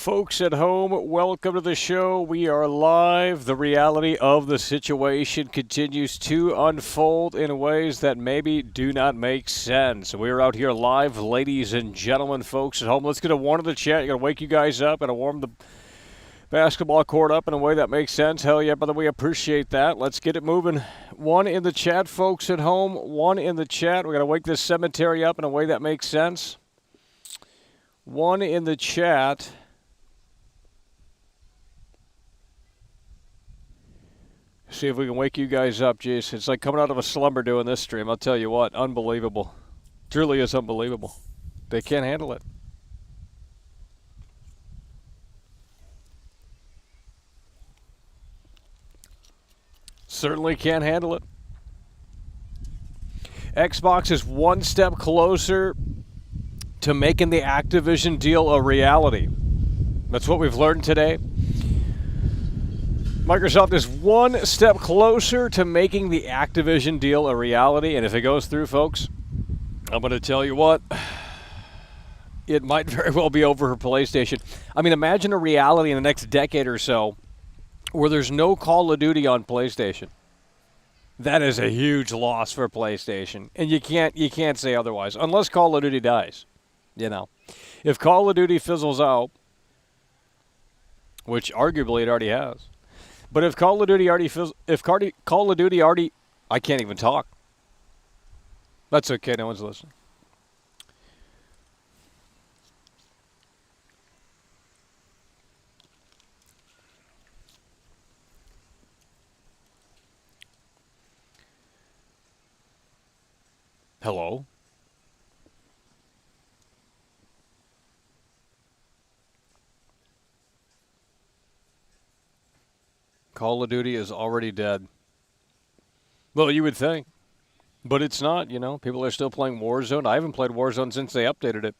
Folks at home, welcome to the show. We are live. The reality of the situation continues to unfold in ways that maybe do not make sense. We're out here live, ladies and gentlemen, folks at home. Let's get a one in the chat. Going to wake you guys up and warm the basketball court up in a way that makes sense. Hell yeah, brother, we appreciate that. Let's get it moving. One in the chat, folks at home. One in the chat. We're going to wake this cemetery up in a way that makes sense. One in the chat. See if we can wake you guys up, jeez. It's like coming out of a slumber doing this stream. I'll tell you what, unbelievable. Truly is unbelievable. They can't handle it. Certainly can't handle it. Xbox is one step closer to making the Activision deal a reality. That's what we've learned today. Microsoft is one step closer to making the Activision deal a reality, and if it goes through, folks, I'm going to tell you what, it might very well be over for PlayStation. I mean, imagine a reality in the next decade or so where there's no Call of Duty on PlayStation. That is a huge loss for PlayStation, and you can't say otherwise, unless Call of Duty dies. You know, if Call of Duty fizzles out, which arguably it already has. But if Call of Duty already, I can't even talk. That's okay, no one's listening. Hello? Call of Duty is already dead. Well, you would think. But it's not, you know. People are still playing Warzone. I haven't played Warzone since they updated it.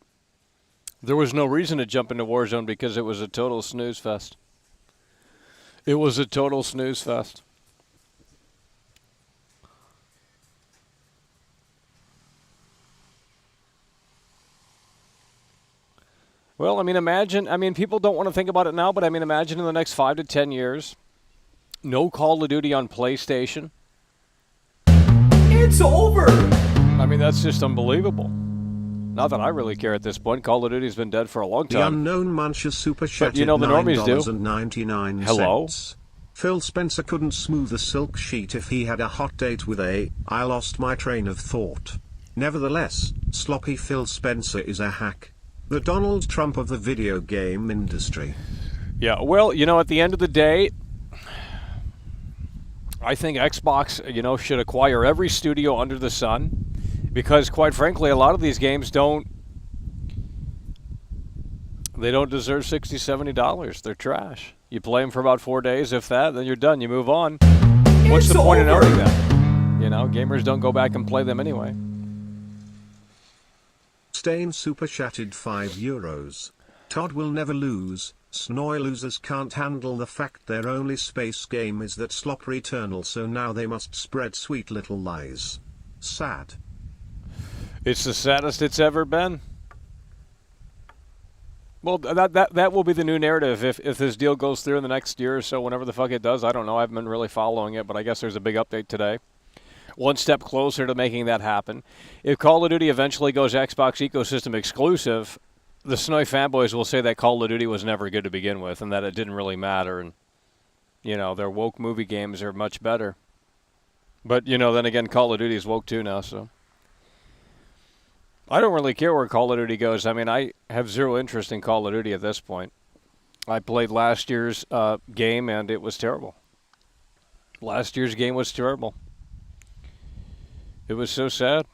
There was no reason to jump into Warzone because it was a total snooze fest. It was a total snooze fest. Well, I mean, people don't want to think about it now, but I mean, imagine in the next 5 to 10 years, no Call of Duty on PlayStation. It's over! I mean, that's just unbelievable. Not that I really care at this point. Call of Duty's been dead for a long time. The unknown Muncher super chat. You know the normies do. 99 Hello? cents. Phil Spencer couldn't smooth a silk sheet if he had a hot date with I lost my train of thought. Nevertheless, sloppy Phil Spencer is a hack. The Donald Trump of the video game industry. Yeah, well, you know, at the end of the day, I think Xbox, you know, should acquire every studio under the sun because, quite frankly, a lot of these games don't deserve $60, $70. They're trash. You play them for about 4 days, if that, then you're done. You move on. What's the point in owning them? You know, gamers don't go back and play them anyway. Stain super chatted €5. Todd will never lose. SNOY losers can't handle the fact their only space game is that slop Returnal, so now they must spread sweet little lies. Sad. It's the saddest it's ever been. Well, that will be the new narrative if this deal goes through in the next year or so, whenever the fuck it does. I don't know. I haven't been really following it, but I guess there's a big update today. One step closer to making that happen. If Call of Duty eventually goes Xbox ecosystem exclusive, the SNOY fanboys will say that Call of Duty was never good to begin with and that it didn't really matter. And, you know, their woke movie games are much better. But, you know, then again, Call of Duty is woke too now, so. I don't really care where Call of Duty goes. I mean, I have zero interest in Call of Duty at this point. I played last year's game, and it was terrible. Last year's game was terrible. It was so sad.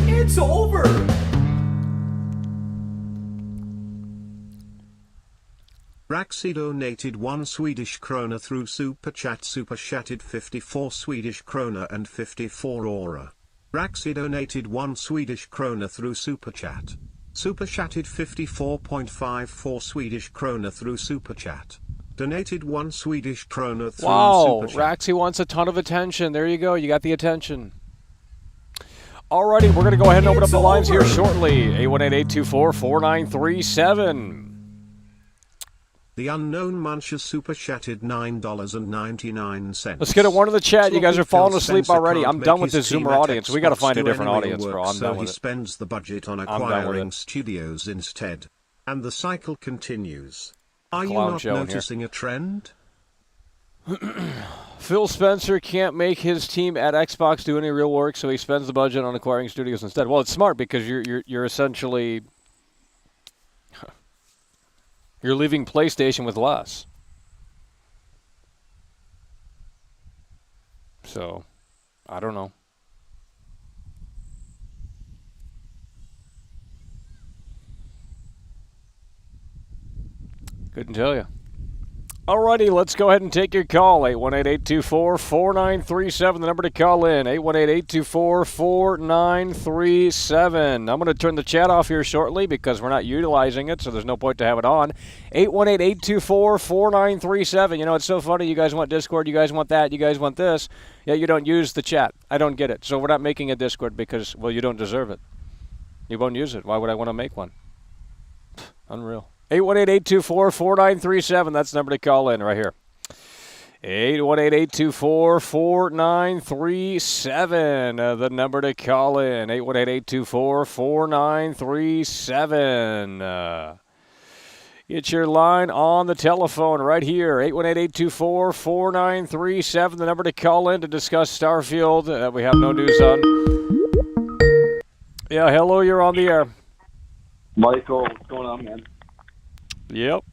It's over! Raxi donated 1 Swedish krona through Super Chat. Super Chatted 54 Swedish krona and 54 aura. Raxi donated 1 Swedish krona through Super Chat. Super Chatted 54.54 Swedish krona through Super Chat. Donated 1 Swedish krona through wow, Super Chat. Raxi wants a ton of attention. There you go. You got the attention. Alrighty, we're going to go ahead and open up the lines here shortly. 818-824-4937. The unknown Muncher Super Chatted $9.99. Let's get a one in the chat. You guys are falling asleep already. Can't I'm done make with the his team Zoomer at audience. We got to Xbox find a do different any audience, real bro. work, I'm so done he with it. spends the budget on done with acquiring it. studios instead. And the cycle continues. Are you Clown not show here. noticing a trend? Phil Spencer can't make his team at Xbox do any real work, so he spends the budget on acquiring studios instead. Well, it's smart because you're essentially you're leaving PlayStation with less. So, I don't know. Couldn't tell you. Alrighty, let's go ahead and take your call. 818-824-4937, the number to call in. 818-824-4937. I'm going to turn the chat off here shortly because we're not utilizing it, so there's no point to have it on. 818-824-4937. You know, it's so funny. You guys want Discord, you guys want that, you guys want this. Yeah, you don't use the chat. I don't get it. So we're not making a Discord because, well, you don't deserve it. You won't use it. Why would I want to make one? Unreal. 818-824-4937. That's the number to call in right here. 818-824-4937. The number to call in. 818-824-4937. Get your line on the telephone right here. 818-824-4937. The number to call in to discuss Starfield that we have no news on. Yeah, hello, you're on the air. Michael, what's going on, man? Yep.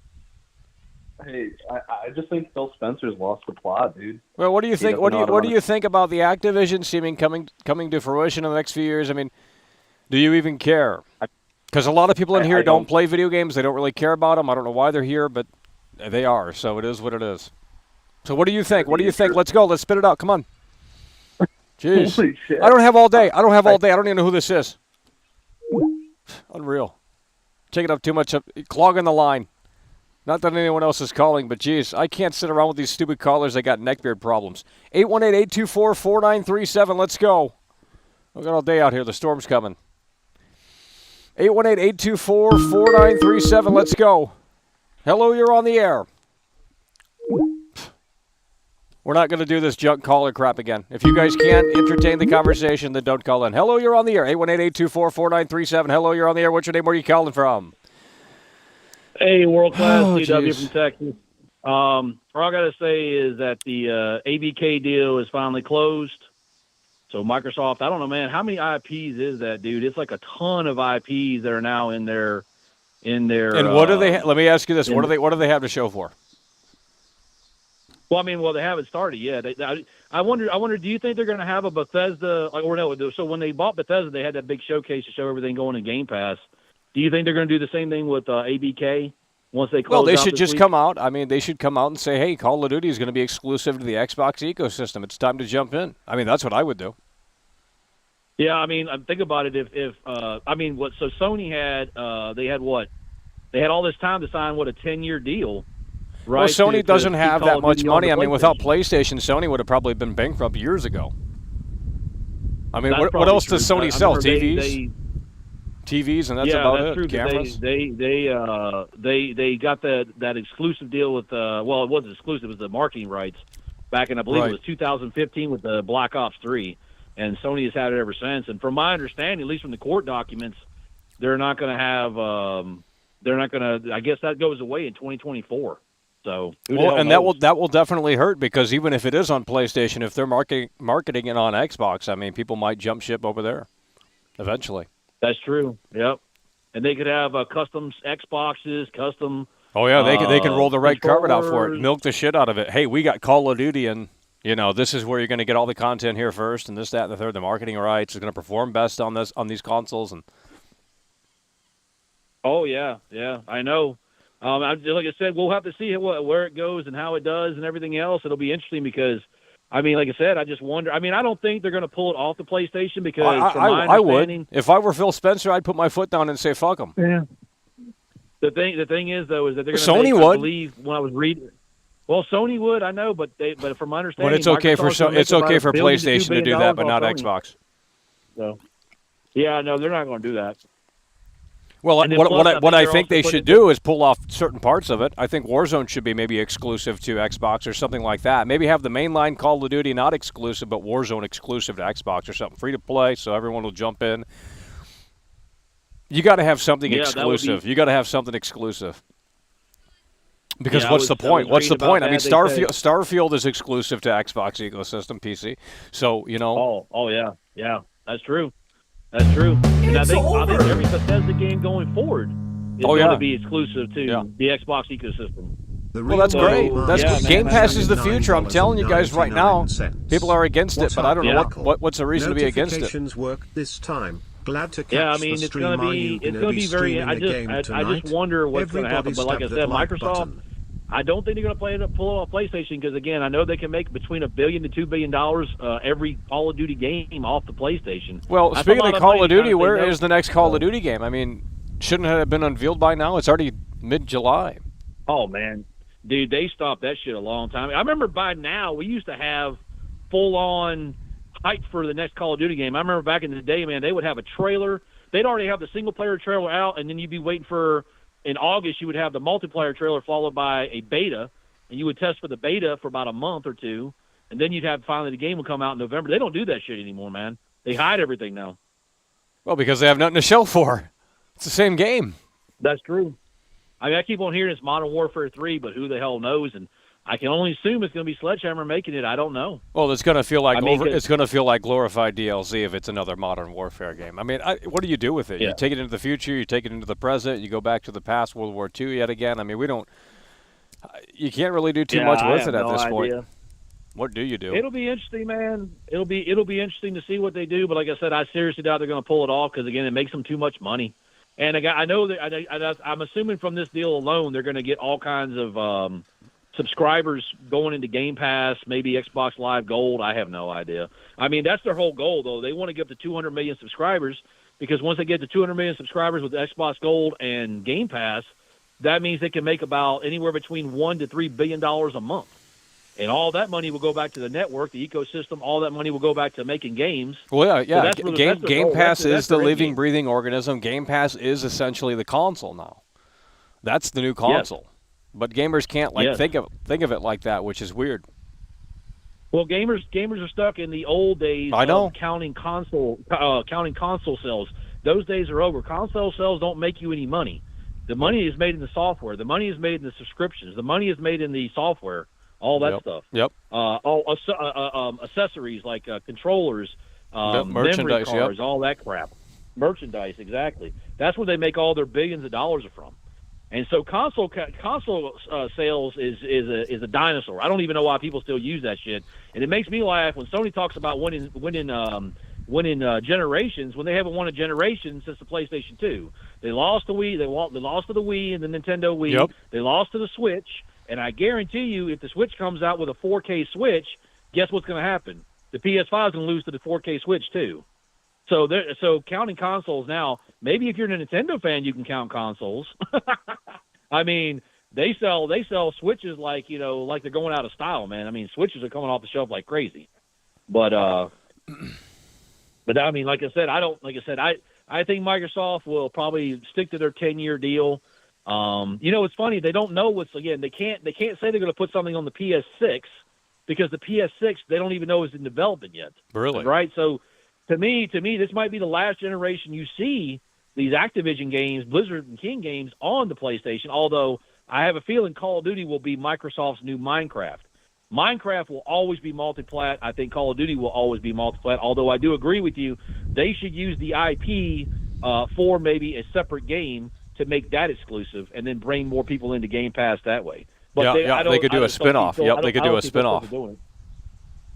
Hey, I just think Phil Spencer's lost the plot, dude. Well, what do you think? What do you think about the Activision seeming coming to fruition in the next few years? I mean, do you even care? Because a lot of people in here don't play video games. They don't really care about them. I don't know why they're here, but they are. So it is what it is. So what do you think? What do you think? Let's go. Let's spit it out. Come on. Jeez. Holy shit. I don't have all day. I don't have all day. I don't even know who this is. Unreal. Taking up too much, clogging the line. Not that anyone else is calling, but geez, I can't sit around with these stupid callers that got neckbeard problems. 818-824-4937, let's go. We got all day out here, the storm's coming. 818-824-4937, let's go. Hello, you're on the air. We're not going to do this junk caller crap again. If you guys can't entertain the conversation, then don't call in. Hello, you're on the air. 818-824-4937. Hello, you're on the air. What's your name? Where are you calling from? Hey, world class CW from Texas. All I got to say is that the ABK deal is finally closed. So Microsoft, I don't know, man, how many IPs is that, dude? It's like a ton of IPs that are now in their. And what do they? Let me ask you this: what do they have to show for? Well, I mean, they haven't started yet. I wonder. Do you think they're going to have a Bethesda? Or no? So when they bought Bethesda, they had that big showcase to show everything going in Game Pass. Do you think they're going to do the same thing with ABK once they close? Well, they should just come out. I mean, they should come out and say, "Hey, Call of Duty is going to be exclusive to the Xbox ecosystem. It's time to jump in." I mean, that's what I would do. Yeah, I mean, think about it. If I mean, what? So Sony had they had what? They had all this time to sign a 10-year deal. Right, well, Sony doesn't have that much money. I mean, without PlayStation, Sony would have probably been bankrupt years ago. I mean, what else does Sony sell? TVs, and that's about it. True. Cameras. They got that exclusive deal with well, it wasn't exclusive; it was the marketing rights back in, I believe it was 2015 with the Black Ops 3, and Sony has had it ever since. And from my understanding, at least from the court documents, they're not going to have. They're not going to. I guess that goes away in 2024. So, well, and knows? that will definitely hurt, because even if it is on PlayStation, if they're marketing it on Xbox, I mean, people might jump ship over there eventually. That's true. Yep. And they could have custom Xboxes, custom. Oh yeah, they can roll the red carpet out for it, milk the shit out of it. Hey, we got Call of Duty, and this is where you're going to get all the content here first, and this, that, and the third. The marketing rights is going to perform best on these consoles, and. Oh yeah, I know. Like I said, we'll have to see where it goes and how it does and everything else. It'll be interesting because, I mean, like I said, I just wonder. I mean, I don't think they're going to pull it off the PlayStation because from my I understanding, would. If I were Phil Spencer, I'd put my foot down and say fuck them. Yeah. The thing is though is that they're going to Sony make, would. I believe when I was reading. Well, Sony would, I know, but from my understanding, But it's okay for $1 PlayStation to do that, but not Sony. Xbox. So, yeah, no, they're not going to do that. Well, And then what plus, I they're think also they putting should do is pull off certain parts of it. I think Warzone should be maybe exclusive to Xbox or something like that. Maybe have the mainline Call of Duty not exclusive, but Warzone exclusive to Xbox or something. Free to play, so everyone will jump in. You got to have something exclusive. You got to have something exclusive. Because what's the point? What's the point? I mean, Starfield is exclusive to Xbox ecosystem, PC. So, you know. Oh yeah, that's true. That's true. And I think every Bethesda game going forward is going to be exclusive to the Xbox ecosystem. Well, that's great. That's good. Game Pass is the future. I'm telling you guys right now, people are against it, but I don't know what's the reason to be against it. Notifications work this time. Glad to catch I mean, it's going to be very. I just wonder what's going to happen. But like I said, Microsoft. I don't think they're going to pull it off PlayStation because, again, I know they can make between $1 billion to $2 billion every Call of Duty game off the PlayStation. Well, speaking of Call of Duty, where is the next Call of Duty game? I mean, shouldn't it have been unveiled by now? It's already mid-July. Oh, man. Dude, they stopped that shit a long time. I remember by now we used to have full-on hype for the next Call of Duty game. I remember back in the day, man, they would have a trailer. They'd already have the single-player trailer out, and then you'd be waiting for – in August, you would have the multiplayer trailer followed by a beta, and you would test for the beta for about a month or two, and then you'd have finally the game would come out in November. They don't do that shit anymore, man. They hide everything now. Well, because they have nothing to show for. It's the same game. That's true. I mean, I keep on hearing it's Modern Warfare 3, but who the hell knows? And I can only assume it's going to be Sledgehammer making it. I don't know. Well, it's going to feel like it's going to feel like glorified DLC if it's another Modern Warfare game. I mean, what do you do with it? Yeah. You take it into the future, you take it into the present, you go back to the past, World War II yet again. I mean, you can't really do too much with it at this point. What do you do? It'll be interesting, man. It'll be interesting to see what they do. But like I said, I seriously doubt they're going to pull it off because, again, it makes them too much money. And I know that I'm assuming from this deal alone, they're going to get all kinds of subscribers going into Game Pass, maybe Xbox Live Gold. I have no idea. I mean, that's their whole goal, though. They want to get up to 200 million subscribers because once they get to 200 million subscribers with Xbox Gold and Game Pass, that means they can make about anywhere between $1 to $3 billion a month. And all that money will go back to the network, the ecosystem. All that money will go back to making games. Well, yeah. So Game Pass is the living, breathing organism. Game Pass is essentially the console now. That's the new console. Yes. But gamers can't think of it like that, which is weird. Well, gamers are stuck in the old days of counting console sales. Those days are over. Console sales don't make you any money. The money is made in the software. The money is made in the subscriptions. The money is made in the software. All that stuff. Yep. Accessories like controllers, memory cards, all that crap. Merchandise, exactly. That's where they make all their billions of dollars from. And so console sales is a dinosaur. I don't even know why people still use that shit. And it makes me laugh when Sony talks about winning generations when they haven't won a generation since the PlayStation 2. They lost the Wii. They lost to the Wii and the Nintendo Wii. Yep. They lost to the Switch. And I guarantee you, if the Switch comes out with a 4K Switch, guess what's going to happen? The PS5 is going to lose to the 4K Switch too. So counting consoles now, maybe if you're a Nintendo fan, you can count consoles. I mean, they sell Switches like they're going out of style, man. I mean, Switches are coming off the shelf like crazy. But I mean, like I said, I think Microsoft will probably stick to their 10-year deal. It's funny, they don't know they can't say they're going to put something on the PS6 because the PS6 they don't even know is in development yet. Really? Right? So to me, this might be the last generation you see these Activision games, Blizzard and King games on the PlayStation, although I have a feeling Call of Duty will be Microsoft's new Minecraft. Minecraft will always be multi-plat. I think Call of Duty will always be multi-plat, although I do agree with you. They should use the IP for maybe a separate game to make that exclusive and then bring more people into Game Pass that way. But they could do a spin-off. They could do a spin-off.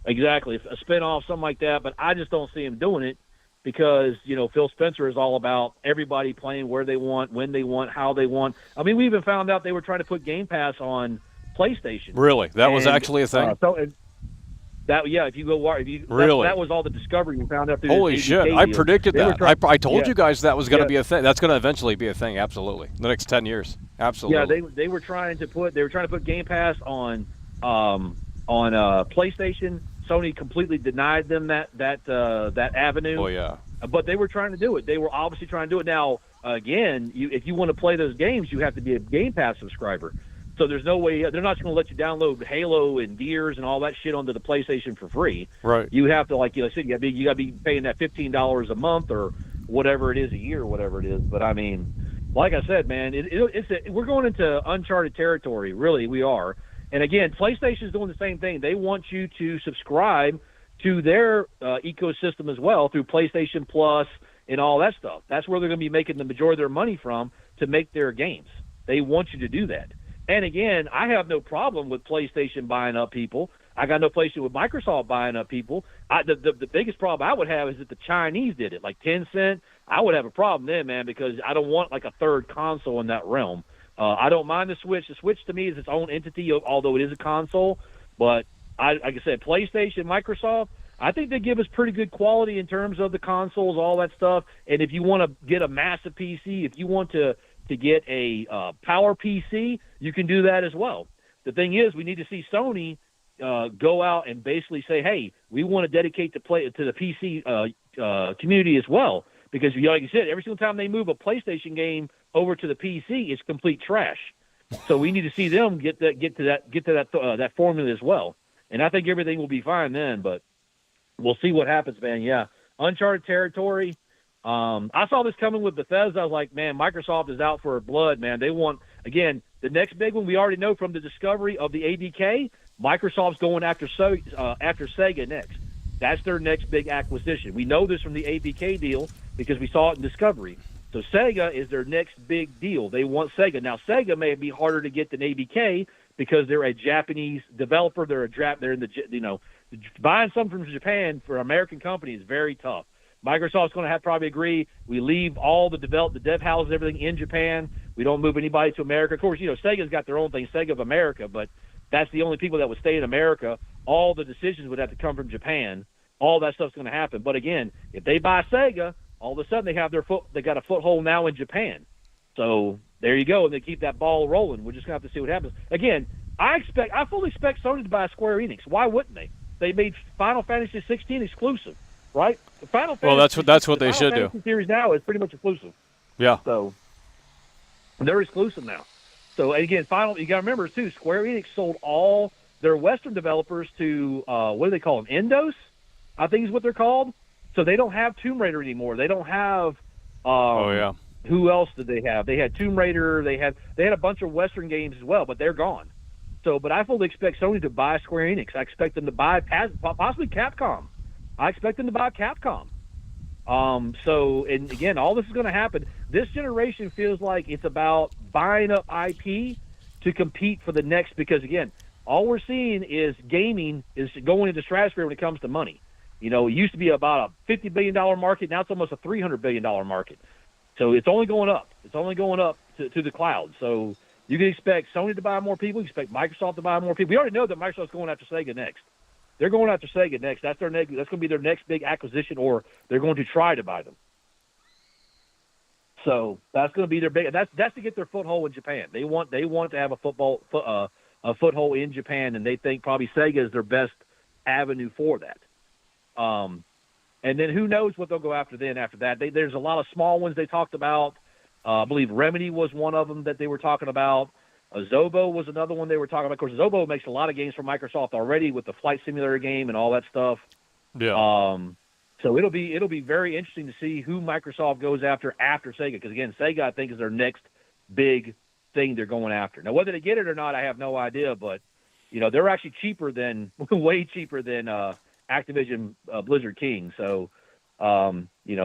Exactly, a spin-off, something like that. But I just don't see them doing it because, Phil Spencer is all about everybody playing where they want, when they want, how they want. I mean, we even found out they were trying to put Game Pass on PlayStation. Really? That was actually a thing? If you go, really? that was all the discovery we found out through. Holy shit! I predicted that. I told yeah. you guys that was going to be a thing. That's going to eventually be a thing. Absolutely, the next 10 years. Absolutely. Yeah, they were trying to put Game Pass on PlayStation. Sony completely denied them that avenue. Oh yeah. But they were trying to do it. They were obviously trying to do it. Now, again, if you want to play those games, you have to be a Game Pass subscriber. So there's no way they're not going to let you download Halo and Gears and all that shit onto the PlayStation for free. Right. You have to, like you said, you got to be paying that $15 a month or whatever it is a year, whatever it is. But I mean, like I said, man, we're going into uncharted territory. Really, we are. And again, PlayStation's doing the same thing. They want you to subscribe to their ecosystem as well through PlayStation Plus and all that stuff. That's where they're going to be making the majority of their money from to make their games. They want you to do that. And again, I have no problem with PlayStation buying up people. I got no problem with Microsoft buying up people. The biggest problem I would have is if the Chinese did it, like Tencent. I would have a problem then, man, because I don't want like a third console in that realm. I don't mind the Switch. The Switch to me is its own entity, although it is a console. But like I said, PlayStation, Microsoft, I think they give us pretty good quality in terms of the consoles, all that stuff. And if you want to get a massive PC, if you want to get a power PC, you can do that as well. The thing is, we need to see Sony go out and basically say, hey, we want to dedicate to the PC community as well. Because, like you said, every single time they move a PlayStation game over to the PC, it's complete trash. So we need to see them get to that formula as well. And I think everything will be fine then. But we'll see what happens, man. Yeah, uncharted territory. I saw this coming with Bethesda. I was like, man, Microsoft is out for blood, man. They want, again, the next big one. We already know from the discovery of the ABK, Microsoft's going after Sega next. That's their next big acquisition. We know this from the ABK deal because we saw it in Discovery. So Sega is their next big deal. They want Sega. Now, Sega may be harder to get than ABK because they're a Japanese developer. They're in the, buying something from Japan for an American company is very tough. Microsoft's going to have to probably agree. We leave all the dev houses, everything in Japan. We don't move anybody to America. Of course, Sega's got their own thing, Sega of America, but that's the only people that would stay in America. All the decisions would have to come from Japan. All that stuff's going to happen. But again, if they buy Sega, all of a sudden they got a foothold now in Japan. So there you go, and they keep that ball rolling. We're just going to have to see what happens. Again, I fully expect Sony to buy Square Enix. Why wouldn't they? They made Final Fantasy 16 exclusive. Right? That's what they should do. The series now is pretty much exclusive. Yeah. So they're exclusive now. So again, you got to remember too, Square Enix sold all their Western developers to what do they call them? Endos, I think is what they're called. So they don't have Tomb Raider anymore. They don't have. Who else did they have? They had Tomb Raider. They had a bunch of Western games as well, but they're gone. So, but I fully expect Sony to buy Square Enix. I expect them to buy possibly Capcom. I expect them to buy Capcom. And again, all this is going to happen. This generation feels like it's about buying up IP to compete for the next, because again, all we're seeing is gaming is going into stratosphere when it comes to money. It used to be about a $50 billion market. Now it's almost a $300 billion market. So it's only going up. It's only going up to the cloud. So you can expect Sony to buy more people. You expect Microsoft to buy more people. We already know that Microsoft's going after Sega next. They're going after Sega next. That's going to be their next big acquisition, or they're going to try to buy them. So that's going to be their big. That's to get their foothold in Japan. They want to have a foothold in Japan, and they think probably Sega is their best avenue for that. And then who knows what they'll go after then after that. There's a lot of small ones they talked about. I believe Remedy was one of them that they were talking about. Zobo was another one they were talking about. Of course, Zobo makes a lot of games for Microsoft already with the Flight Simulator game and all that stuff. Yeah. So it'll be very interesting to see who Microsoft goes after Sega, because again, Sega I think is their next big thing they're going after. Now, whether they get it or not, I have no idea. But they're actually way cheaper than Activision Blizzard King. So.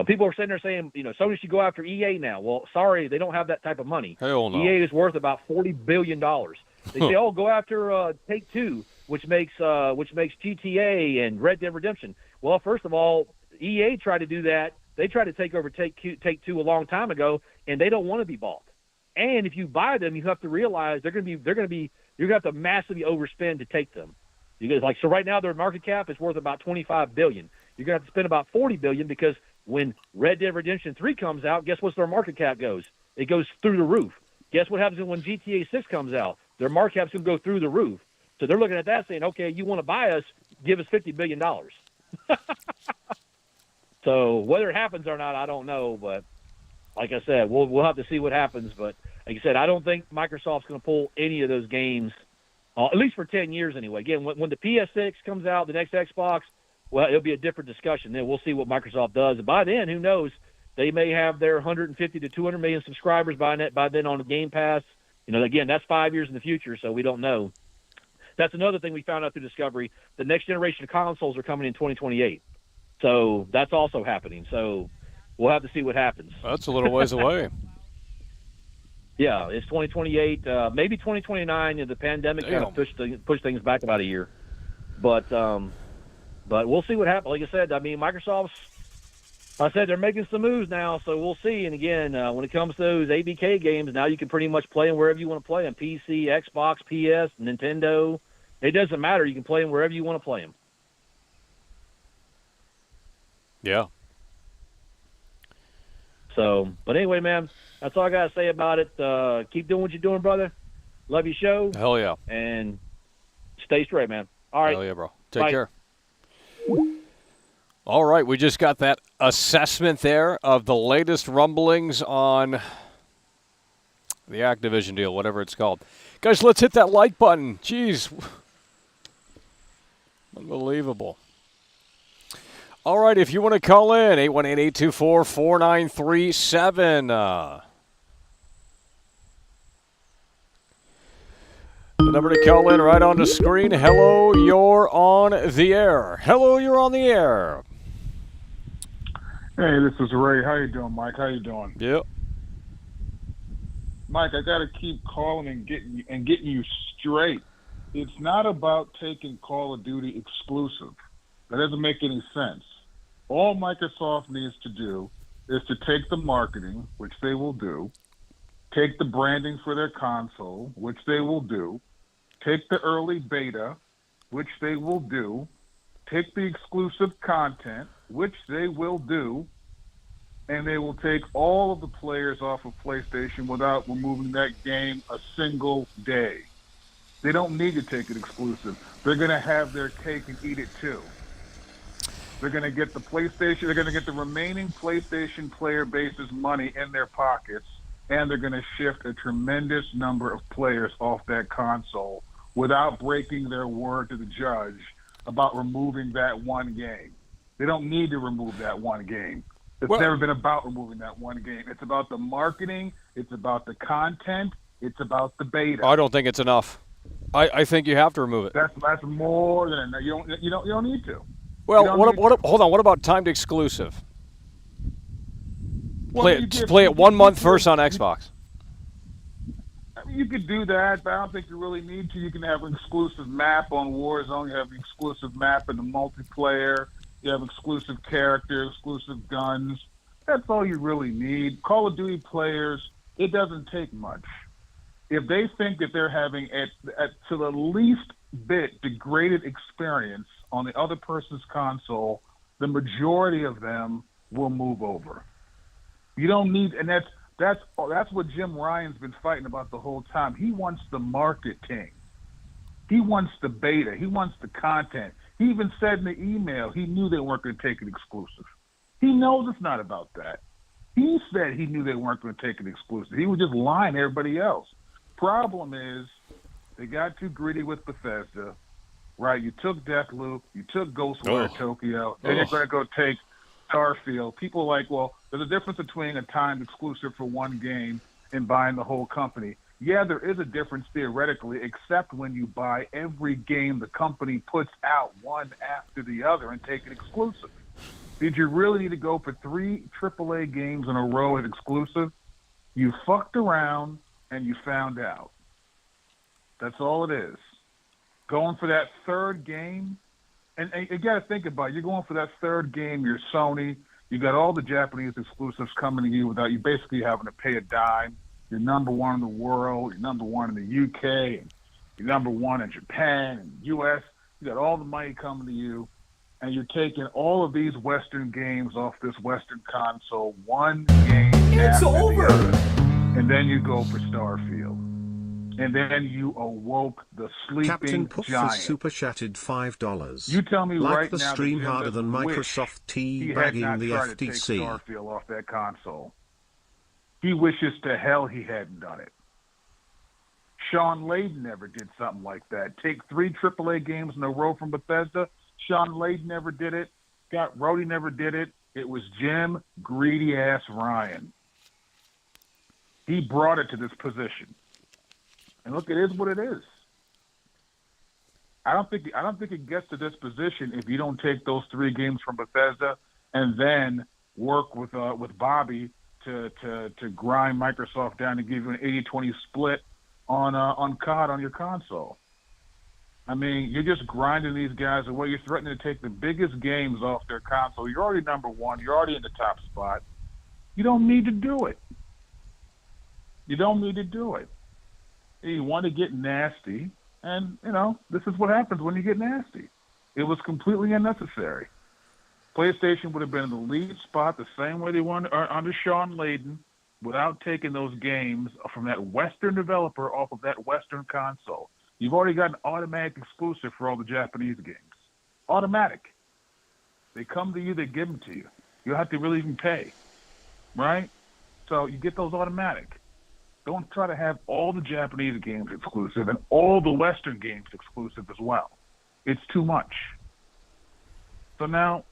People are sitting there saying, Sony should go after EA now. Well, sorry, they don't have that type of money. Hell no. EA is worth about $40 billion. They say, go after Take-Two, which makes GTA and Red Dead Redemption. Well, first of all, EA tried to do that They tried to take over Take-Two a long time ago, and they don't want to be bought. And if you buy them, you have to realize you're going to have to massively overspend to take them. So right now their market cap is worth about $25 billion. You're going to have to spend about $40 billion because when Red Dead Redemption 3 comes out, guess what their market cap goes? It goes through the roof. Guess what happens when GTA 6 comes out? Their market cap's going to go through the roof. So they're looking at that saying, okay, you want to buy us, give us $50 billion. So whether it happens or not, I don't know. But like I said, we'll have to see what happens. But like I said, I don't think Microsoft's going to pull any of those games, at least for 10 years anyway. Again, when the PS6 comes out, the next Xbox, well, it'll be a different discussion. Then we'll see what Microsoft does. And by then, who knows? They may have their 150 to 200 million subscribers by then on the Game Pass. Again, that's 5 years in the future, so we don't know. That's another thing we found out through Discovery. The next generation of consoles are coming in 2028. So that's also happening. So we'll have to see what happens. That's a little ways away. Yeah, it's 2028, maybe 2029. The pandemic kind of pushed things back about a year. But we'll see what happens. Like I said, they're making some moves now, so we'll see. And again, when it comes to those ABK games, now you can pretty much play them wherever you want to play them. PC, Xbox, PS, Nintendo. It doesn't matter. You can play them wherever you want to play them. Yeah. So, but anyway, man, that's all I got to say about it. Keep doing what you're doing, brother. Love your show. Hell yeah. And stay straight, man. All right. Hell yeah, bro. Take care. All right, we just got that assessment there of the latest rumblings on the Activision deal, whatever it's called. Guys, let's hit that like button. Jeez. Unbelievable. All right, if you want to call in, 818-824-4937. The number to call in right on the screen. Hello, you're on the air. Hello, you're on the air. Hey, this is Ray. How you doing, Mike? How you doing? Yep. Mike, I got to keep calling and getting you straight. It's not about taking Call of Duty exclusive. That doesn't make any sense. All Microsoft needs to do is to take the marketing, which they will do, take the branding for their console, which they will do, take the early beta, which they will do, take the exclusive content, which they will do, and they will take all of the players off of PlayStation without removing that game a single day. They don't need to take it exclusive. They're going to have their cake and eat it too. They're going to get the PlayStation, they're going to get the remaining PlayStation player base's money in their pockets, and they're going to shift a tremendous number of players off that console without breaking their word to the judge about removing that one game. They don't need to remove that one game. It's never been about removing that one game. It's about the marketing. It's about the content. It's about the beta. I don't think it's enough. I think you have to remove it. That's more than enough. You don't need to. Well, hold on. What about timed exclusive? Play it 1 month first on Xbox. I mean, you could do that, but I don't think you really need to. You can have an exclusive map on Warzone. You have an exclusive map in the multiplayer. You have exclusive characters, exclusive guns. That's all you really need. Call of Duty players, it doesn't take much. If they think that they're having to the least bit degraded experience on the other person's console, the majority of them will move over. You don't need, and that's what Jim Ryan's been fighting about the whole time. He wants the marketing. He wants the beta. He wants the content. He even said in the email he knew they weren't going to take it exclusive. He knows it's not about that. He said he knew they weren't going to take it exclusive. He was just lying to everybody else. Problem is, they got too greedy with Bethesda, right? You took Deathloop, you took Ghostwire Tokyo, then you're going to go take Starfield. People are like, well, there's a difference between a timed exclusive for one game and buying the whole company. Yeah, there is a difference theoretically, except when you buy every game the company puts out one after the other and take it exclusive. Did you really need to go for 3 AAA games in a row as exclusive? You fucked around and you found out. That's all it is. Going for that third game, and you got to think about it. You're going for that third game. You're Sony. You got all the Japanese exclusives coming to you without you basically having to pay a dime. You're number one in the world. You're number one in the UK. And you're number one in Japan and US. You got all the money coming to you. And you're taking all of these Western games off this Western console, one game after the other. And then you go for Starfield. And then you awoke the sleeping Captain Puff giant. has super chatted $5. You tell me like right the now stream that Jim harder than doesn't wish Microsoft he had teabagging not the tried to take FTC. Starfield off that console. He wishes to hell he hadn't done it. Sean Layden never did something like that. Take 3 AAA games in a row from Bethesda. Sean Layden never did it. Scott Rhodey never did it. It was Jim greedy-ass Ryan. He brought it to this position. And look, it is what it is. I don't think it gets to this position if you don't take those 3 games from Bethesda and then work with Bobby to grind Microsoft down to give you an 80-20 split on COD on your console. I mean, you're just grinding these guys away. You're threatening to take the biggest games off their console. You're already number one. You're already in the top spot. You don't need to do it. You don't need to do it. You want to get nasty, and, this is what happens when you get nasty. It was completely unnecessary. PlayStation would have been in the lead spot the same way they won under Sean Layden without taking those games from that Western developer off of that Western console. You've already got an automatic exclusive for all the Japanese games. Automatic. They come to you, they give them to you. You don't have to really even pay, right? So you get those automatic. Don't try to have all the Japanese games exclusive and all the Western games exclusive as well. It's too much. So now,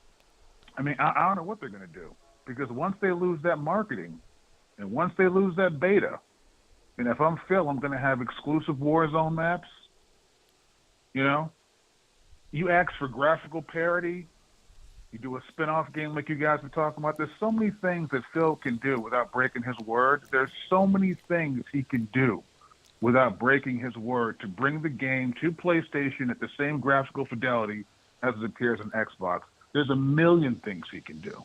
I don't know what they're going to do, because once they lose that marketing and once they lose that beta, and if I'm Phil, I'm going to have exclusive Warzone maps. You ask for graphical parity. You do a spin-off game like you guys were talking about. There's so many things that Phil can do without breaking his word. There's so many things he can do without breaking his word to bring the game to PlayStation at the same graphical fidelity as it appears on Xbox. There's a million things he can do.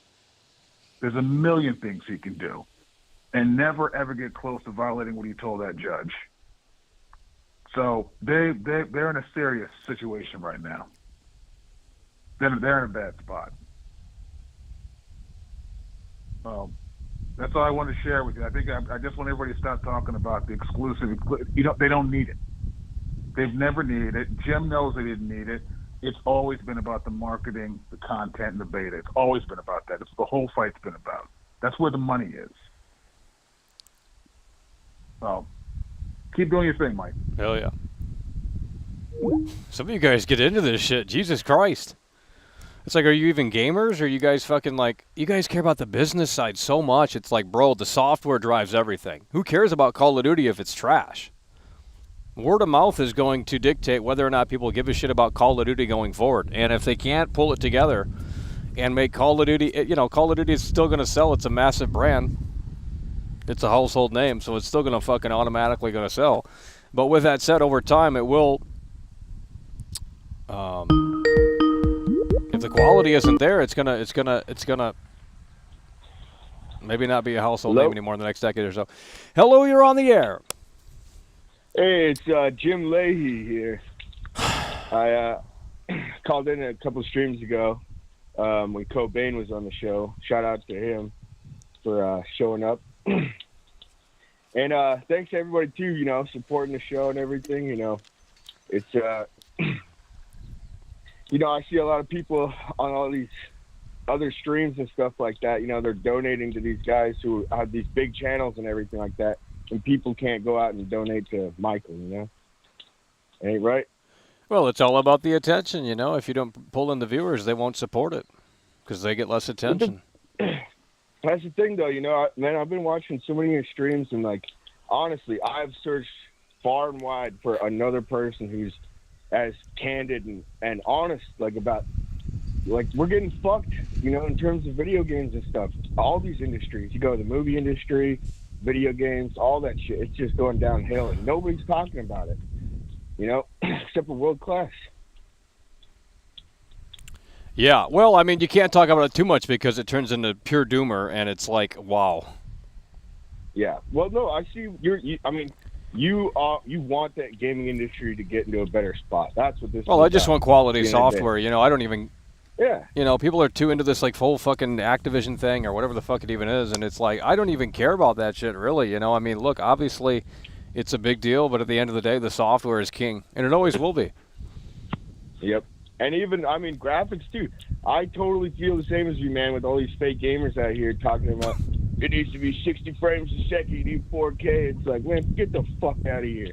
There's a million things he can do. And never, ever get close to violating what he told that judge. So they're in a serious situation right now. They're in a bad spot. That's all I wanted to share with you. I think I just want everybody to stop talking about the exclusive. They don't need it. They've never needed it. Jim knows they didn't need it. It's always been about the marketing, the content, and the beta. It's always been about that. It's the whole fight's been about. That's where the money is. So, keep doing your thing, Mike. Hell yeah. Some of you guys get into this shit. Jesus Christ. It's like, are you even gamers? Or you guys fucking you guys care about the business side so much. It's like, bro, the software drives everything. Who cares about Call of Duty if it's trash? Word of mouth is going to dictate whether or not people give a shit about Call of Duty going forward. And if they can't pull it together and make Call of Duty, Call of Duty is still going to sell. It's a massive brand. It's a household name, so it's still going to fucking automatically going to sell. But with that said, over time, it will. If the quality isn't there, it's gonna maybe not be a household name anymore in the next decade or so. Hello, you're on the air. Hey, it's Jim Leahy here. I called in a couple of streams ago when Cobain was on the show. Shout out to him for showing up. And thanks to everybody too, supporting the show and everything. It's I see a lot of people on all these other streams and stuff like that. They're donating to these guys who have these big channels and everything like that, and people can't go out and donate to Michael. Ain't right. Well, it's all about the attention. If you don't pull in the viewers, they won't support it because they get less attention. That's the thing, though. Man, I've been watching so many of your streams, and honestly, I've searched far and wide for another person who's as candid and honest, about we're getting fucked, in terms of video games and stuff. All these industries, you go to the movie industry, video games, all that shit. It's just going downhill, and nobody's talking about it, except for World Class. Yeah, well, I mean, you can't talk about it too much because it turns into pure doomer, and it's like, wow. Yeah. Well, no, I see. I mean, you want that gaming industry to get into a better spot. That's what this. Well, is I just about want quality at the end of the day. software. You know, I don't even. Yeah. You know, people are too into this like whole fucking Activision thing or whatever the fuck it even is, and it's like I don't even care about that shit really. You know, I mean, look, obviously, it's a big deal, but at the end of the day, the software is king, and it always will be. Yep. And even, I mean, graphics too. I totally feel the same as you, man, with all these fake gamers out here talking about it needs to be 60 frames a second, you need 4K. It's like, man, get the fuck out of here.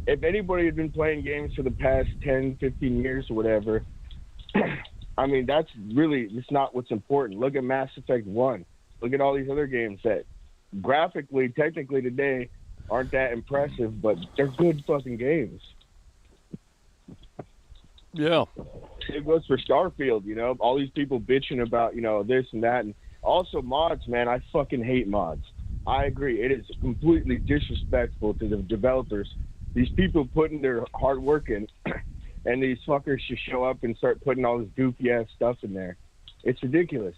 If anybody had been playing games for the past 10, 15 years or whatever, I mean, it's not what's important. Look at Mass Effect 1. Look at all these other games that graphically, technically today aren't that impressive, but they're good fucking games. Yeah. It goes for Starfield, you know, all these people bitching about, you know, this and that. And also mods, man, I fucking hate mods. I agree. It is completely disrespectful to the developers. These people putting their hard work in, and these fuckers just show up and start putting all this goofy ass stuff in there. It's ridiculous.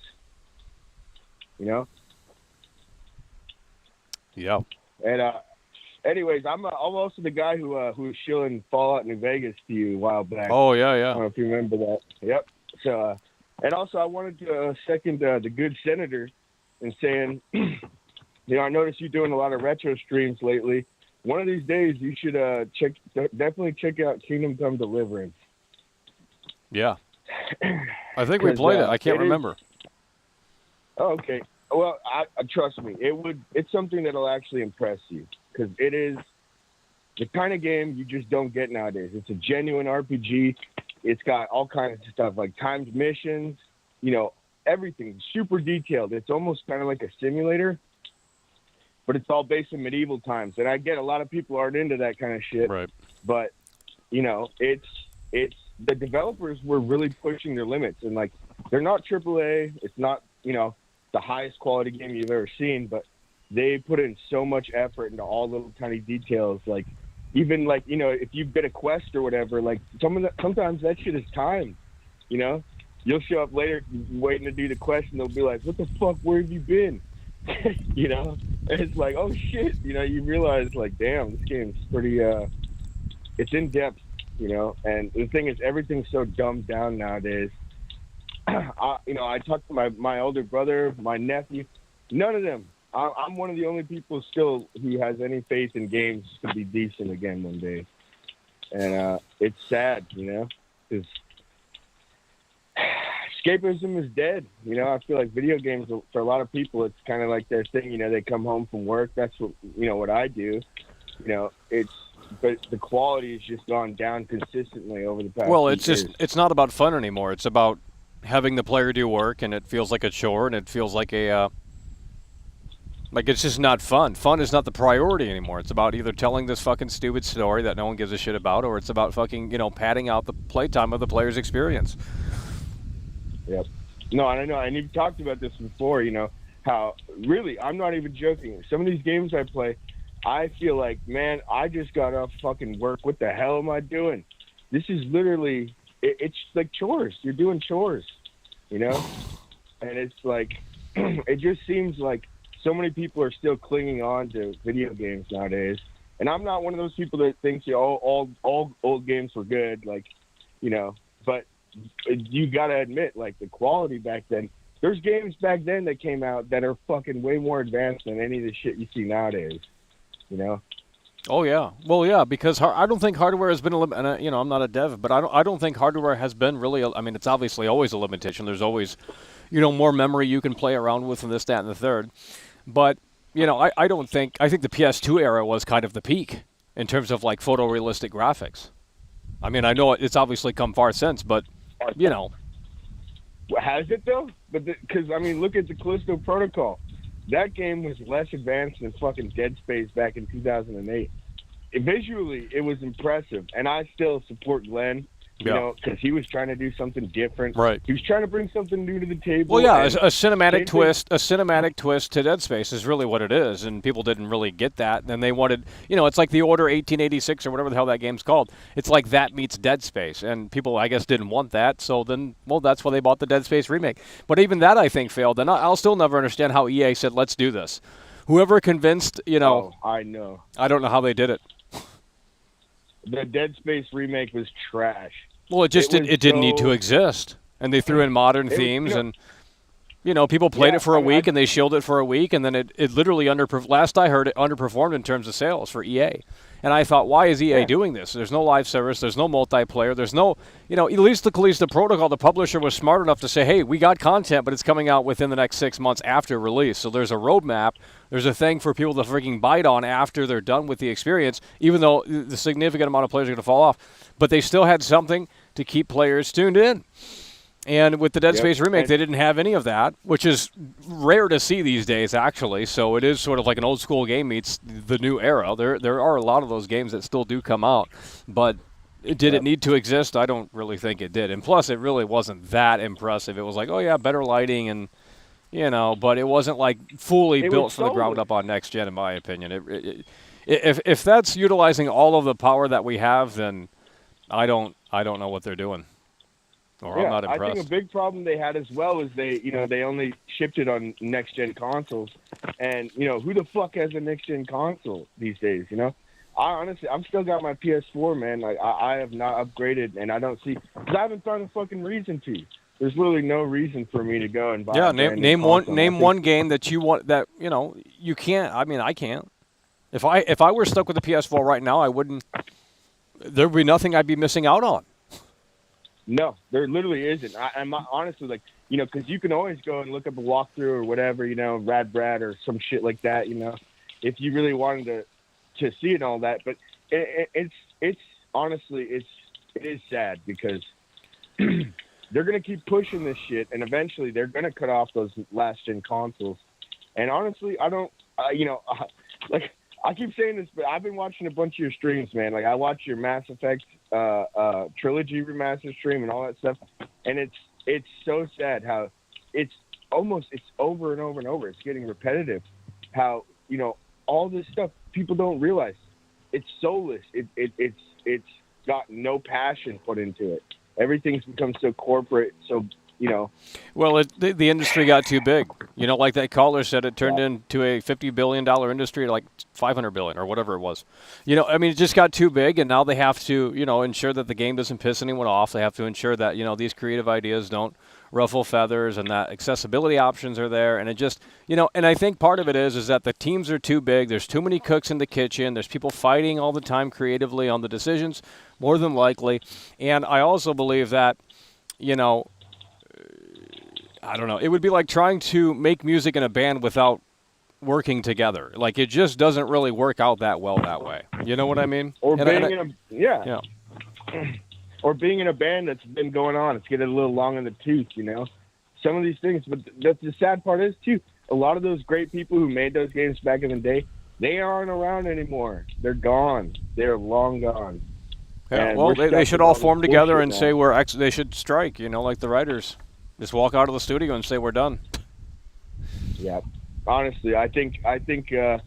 You know? Yeah. And anyways, I'm also the guy who was shilling Fallout New Vegas to you a while back. Oh yeah, I yeah. don't know if you remember that. Yep. So, and also I wanted to second the good senator in saying, you know, I noticed you doing a lot of retro streams lately. One of these days, you should definitely check out Kingdom Come Deliverance. Yeah. I think we played it. I can't remember. Oh, okay. Well, I trust me. It's something that'll actually impress you because it is the kind of game you just don't get nowadays. It's a genuine RPG. It's got all kinds of stuff like timed missions, you know, everything super detailed. It's almost kind of like a simulator, but it's all based in medieval times. And I get a lot of people aren't into that kind of shit. Right. But, you know, it's the developers were really pushing their limits. And, like, they're not AAA. It's not, you know, the highest quality game you've ever seen, but they put in so much effort into all little tiny details. Like, even, like, you know, if you get a quest or whatever, like, sometimes that shit is timed, you know? You'll show up later waiting to do the quest, and they'll be like, what the fuck, where have you been? You know? And it's like, oh, shit. You know, you realize, like, damn, this game's pretty, it's in-depth, you know? And the thing is, everything's so dumbed down nowadays. You know, I talked to my older brother, my nephew. None of them. I'm one of the only people still who has any faith in games to be decent again one day. And it's sad, you know, because escapism is dead. You know, I feel like video games, for a lot of people, it's kind of like their thing. You know, they come home from work. That's what, you know, what I do. You know, but the quality has just gone down consistently over the past Well, few years. it's not about fun anymore. It's about having the player do work, and it feels like a chore, and it feels like like it's just not fun. Fun is not the priority anymore. It's about either telling this fucking stupid story that no one gives a shit about, or it's about fucking, you know, padding out the playtime of the player's experience. Yep. No, and I know, and you've talked about this before, you know, how really, I'm not even joking. Some of these games I play, I feel like, man, I just got off fucking work. What the hell am I doing? This is literally, it's like chores. You're doing chores, you know? And it's like, it just seems like so many people are still clinging on to video games nowadays. And I'm not one of those people that thinks, you know, all old games were good, like, you know, but you got to admit, like, the quality back then, there's games back then that came out that are fucking way more advanced than any of the shit you see nowadays, you know? Oh yeah, well yeah, because I don't think hardware has been and you know, I'm not a dev, but I don't think hardware has been really. I mean, it's obviously always a limitation. There's always, you know, more memory you can play around with, and this, that, and the third. But you know, I think the PS2 era was kind of the peak in terms of like photorealistic graphics. I mean, I know it's obviously come far since, but you know, Has it though? But because I mean, look at the Callisto Protocol. That game was less advanced than fucking Dead Space back in 2008. Visually, it was impressive, and I still support Glenn. You know, because he was trying to do something different. Right. He was trying to bring something new to the table. Well, yeah, and a cinematic twist. thing. A cinematic twist to Dead Space is really what it is, and people didn't really get that. And they wanted, you know, it's like the Order 1886 or whatever the hell that game's called. It's like that meets Dead Space, and people, I guess, didn't want that. So then, well, that's why they bought the Dead Space remake. But even that, I think, failed. And I'll still never understand how EA said, "Let's do this." Whoever convinced, you know, I know. I don't know how they did it. The Dead Space remake was trash. Well, it didn't need to exist, and they threw in modern themes, and you know, people played it for a week, and they shielded it for a week, and then it literally last I heard, it underperformed in terms of sales for EA. And I thought, why is EA doing this? There's no live service, there's no multiplayer, there's no, you know, at least the Callisto Protocol, the publisher was smart enough to say, hey, we got content, but it's coming out within the next 6 months after release. So there's a roadmap, there's a thing for people to freaking bite on after they're done with the experience, even though the significant amount of players are going to fall off. But they still had something to keep players tuned in. And with the Dead Space remake, they didn't have any of that, which is rare to see these days, actually. So it is sort of like an old school game meets the new era. There are a lot of those games that still do come out. But did it need to exist? I don't really think it did. And plus, it really wasn't that impressive. It was like, oh, yeah, better lighting and, you know, but it wasn't like fully built from the ground up on next gen, in my opinion. If that's utilizing all of the power that we have, then I don't know what they're doing. Or I'm not impressed. I think a big problem they had as well is they only shipped it on next gen consoles, and you know who the fuck has a next gen console these days? You know, I've still got my PS4, man. Like I have not upgraded, and I don't see because I haven't found a fucking reason to. There's literally no reason for me to go and buy. Yeah, name one game that you want that you know you can't. I mean, I can't. If I were stuck with the PS4 right now, I wouldn't. There would be nothing I'd be missing out on. No, there literally isn't. I'm honestly like, you know, because you can always go and look up a walkthrough or whatever, you know, Rad Brad or some shit like that, you know, if you really wanted to see it and all that. But it's honestly, it is sad because they're going to keep pushing this shit, and eventually they're going to cut off those last-gen consoles. And honestly, I don't, you know, like, I keep saying this, but I've been watching a bunch of your streams, man. Like, I watch your Mass Effect trilogy remaster stream and all that stuff, and it's so sad how it's over and over and over. It's getting repetitive. How, you know, all this stuff people don't realize. It's soulless. It's got no passion put into it. Everything's become so corporate, so, you know. Well, the industry got too big. You know, like that caller said, it turned into a $50 billion industry, like $500 billion or whatever it was. You know, I mean, it just got too big, and now they have to, you know, ensure that the game doesn't piss anyone off. They have to ensure that, you know, these creative ideas don't ruffle feathers and that accessibility options are there. And it just, you know, and I think part of it is that the teams are too big. There's too many cooks in the kitchen. There's people fighting all the time creatively on the decisions, more than likely. And I also believe that, you know, I don't know. It would be like trying to make music in a band without working together. Like, it just doesn't really work out that well that way. You know what I mean? Or or being in a band that's been going on. It's getting a little long in the tooth, you know? Some of these things. But the sad part is, too, a lot of those great people who made those games back in the day, they aren't around anymore. They're gone. They're long gone. Yeah, well, they should all form together and say they should strike, you know, like the writers. Just walk out of the studio and say we're done. Yeah, honestly, I think that,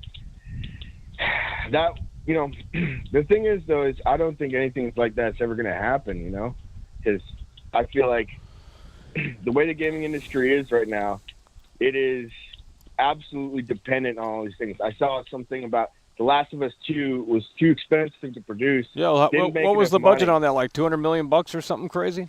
you know, the thing is though is I don't think anything like that's ever going to happen. You know, because I feel like the way the gaming industry is right now, it is absolutely dependent on all these things. I saw something about The Last of Us 2 was too expensive to produce. Yeah, what was the budget on that? Like $200 million or something crazy?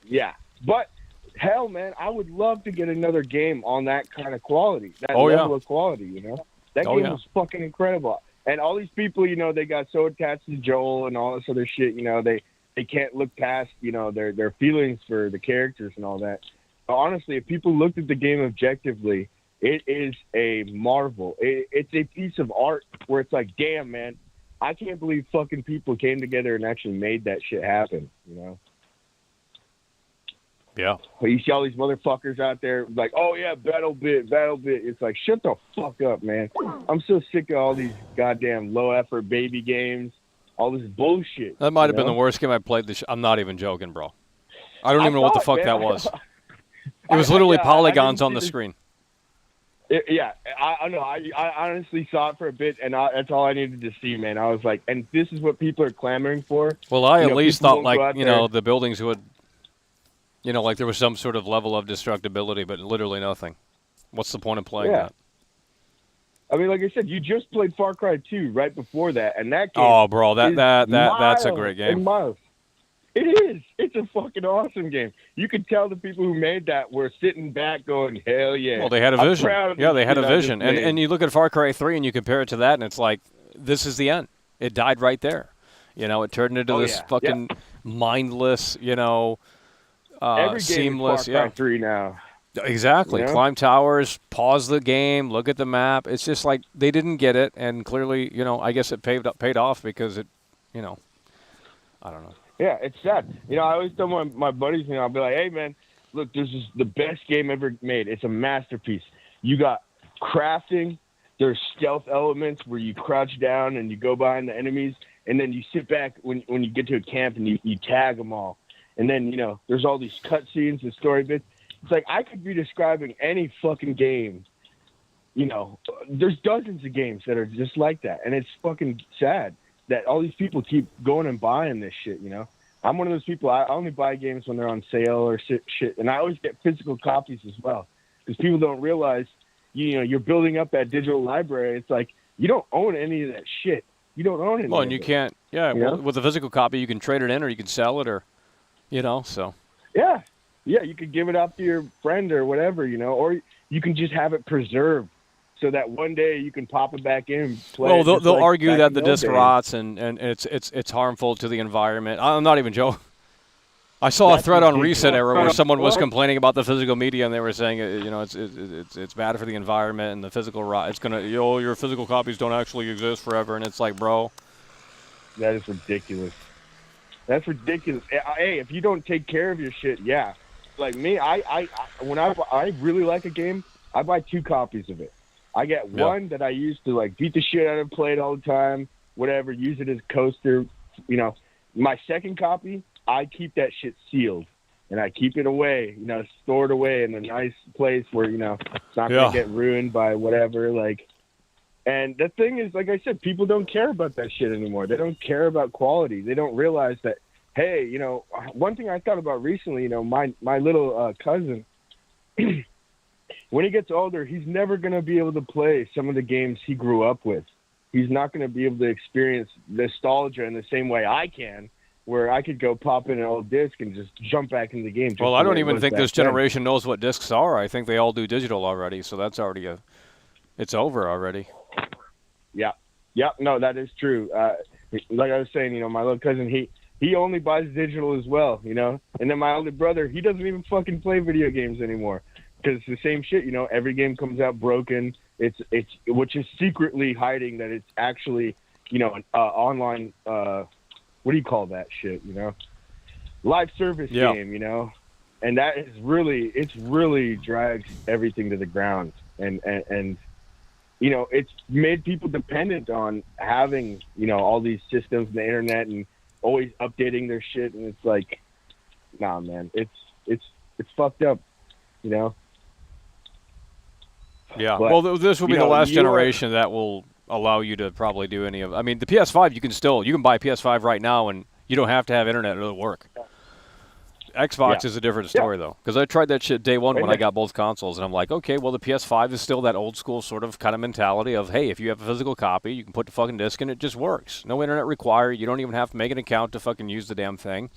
Yeah, but. Hell, man, I would love to get another game on that kind of quality, that level of quality, you know? That game was fucking incredible. And all these people, you know, they got so attached to Joel and all this other shit, you know, they can't look past, you know, their feelings for the characters and all that. But honestly, if people looked at the game objectively, it is a marvel. It's a piece of art where it's like, damn, man, I can't believe fucking people came together and actually made that shit happen, you know? Yeah. But you see all these motherfuckers out there like, oh, yeah, battle bit. It's like, shut the fuck up, man. I'm so sick of all these goddamn low-effort baby games. all this bullshit. That might have been know? the worst game I played this. I'm not even joking, bro. I don't even know what the thought, fuck man, that was. It was literally polygons on the screen. I know. I honestly saw it for a bit, and that's all I needed to see, man. I was like, and this is what people are clamoring for. Well, I at least thought, like, there. the buildings would, like there was some sort of level of destructibility, but literally nothing. What's the point of playing that? I mean, like I said, you just played Far Cry 2 right before that, and that game. Oh, bro, that's a great game. It is. It's a fucking awesome game. You could tell the people who made that were sitting back going, hell yeah. Well, they had a vision. Yeah, they had a I vision. And you look at Far Cry 3 and you compare it to that, and it's like, this is the end. It died right there. It turned into this fucking mindless, every seamless. Game is Far Cry 3 now. Exactly. Climb towers, pause the game, look at the map. It's just like they didn't get it, and clearly, I guess it paid off because it, I don't know. Yeah, it's sad. I always tell my buddies, I'll be like, hey, man, look, this is the best game ever made. It's a masterpiece. You got crafting. There's stealth elements where you crouch down and you go behind the enemies, and then you sit back when you get to a camp and you tag them all. And then, there's all these cutscenes and story bits. It's like I could be describing any fucking game. There's dozens of games that are just like that, and it's fucking sad that all these people keep going and buying this shit, I'm one of those people, I only buy games when they're on sale or shit, and I always get physical copies as well, because people don't realize, you're building up that digital library. It's like, you don't own any of that shit. You don't own it. Well, and you can't, well, with a physical copy, you can trade it in or you can sell it or, so. Yeah, you could give it up to your friend or whatever, or you can just have it preserved. So that one day you can pop it back in. Well, they'll argue that the disc rots and it's harmful to the environment. I'm not even joking. I saw a thread on Reset Era where someone was complaining about the physical media, and they were saying it's bad for the environment and the physical rot. It's gonna your physical copies don't actually exist forever, and it's like, bro, that is ridiculous. That's ridiculous. Hey, if you don't take care of your shit, yeah. Like me, when I really like a game, I buy 2 copies of it. I get one that I use to beat the shit out of, play it all the time, whatever, use it as a coaster. My second copy, I keep that shit sealed, and I keep it away, stored away in a nice place where, it's not going to get ruined by whatever. And the thing is, like I said, people don't care about that shit anymore. They don't care about quality. They don't realize that, hey, one thing I thought about recently, my little cousin, when he gets older, he's never going to be able to play some of the games he grew up with. He's not going to be able to experience nostalgia in the same way I can, where I could go pop in an old disc and just jump back in the game. Well, I don't even think this generation knows what discs are. I think they all do digital already, so that's already it's over already. Yeah. No, that is true. Like I was saying, my little cousin, he only buys digital as well, And then my older brother, he doesn't even fucking play video games anymore. Because it's the same shit, every game comes out broken. It's which is secretly hiding that it's actually, an online, what do you call that shit, live service game, and that is really drags everything to the ground. And it's made people dependent on having, all these systems and the internet and always updating their shit. And it's like, nah, man, it's fucked up, Yeah, but, well, this will be the last generation that will allow you to probably do any of. I mean, the PS5 you can buy a PS5 right now and you don't have to have internet; it'll work. Xbox is a different story though, because I tried that shit day one when I got both consoles, and I'm like, okay, well, the PS5 is still that old school sort of kind of mentality of, hey, if you have a physical copy, you can put the fucking disc in, it just works. No internet required. You don't even have to make an account to fucking use the damn thing.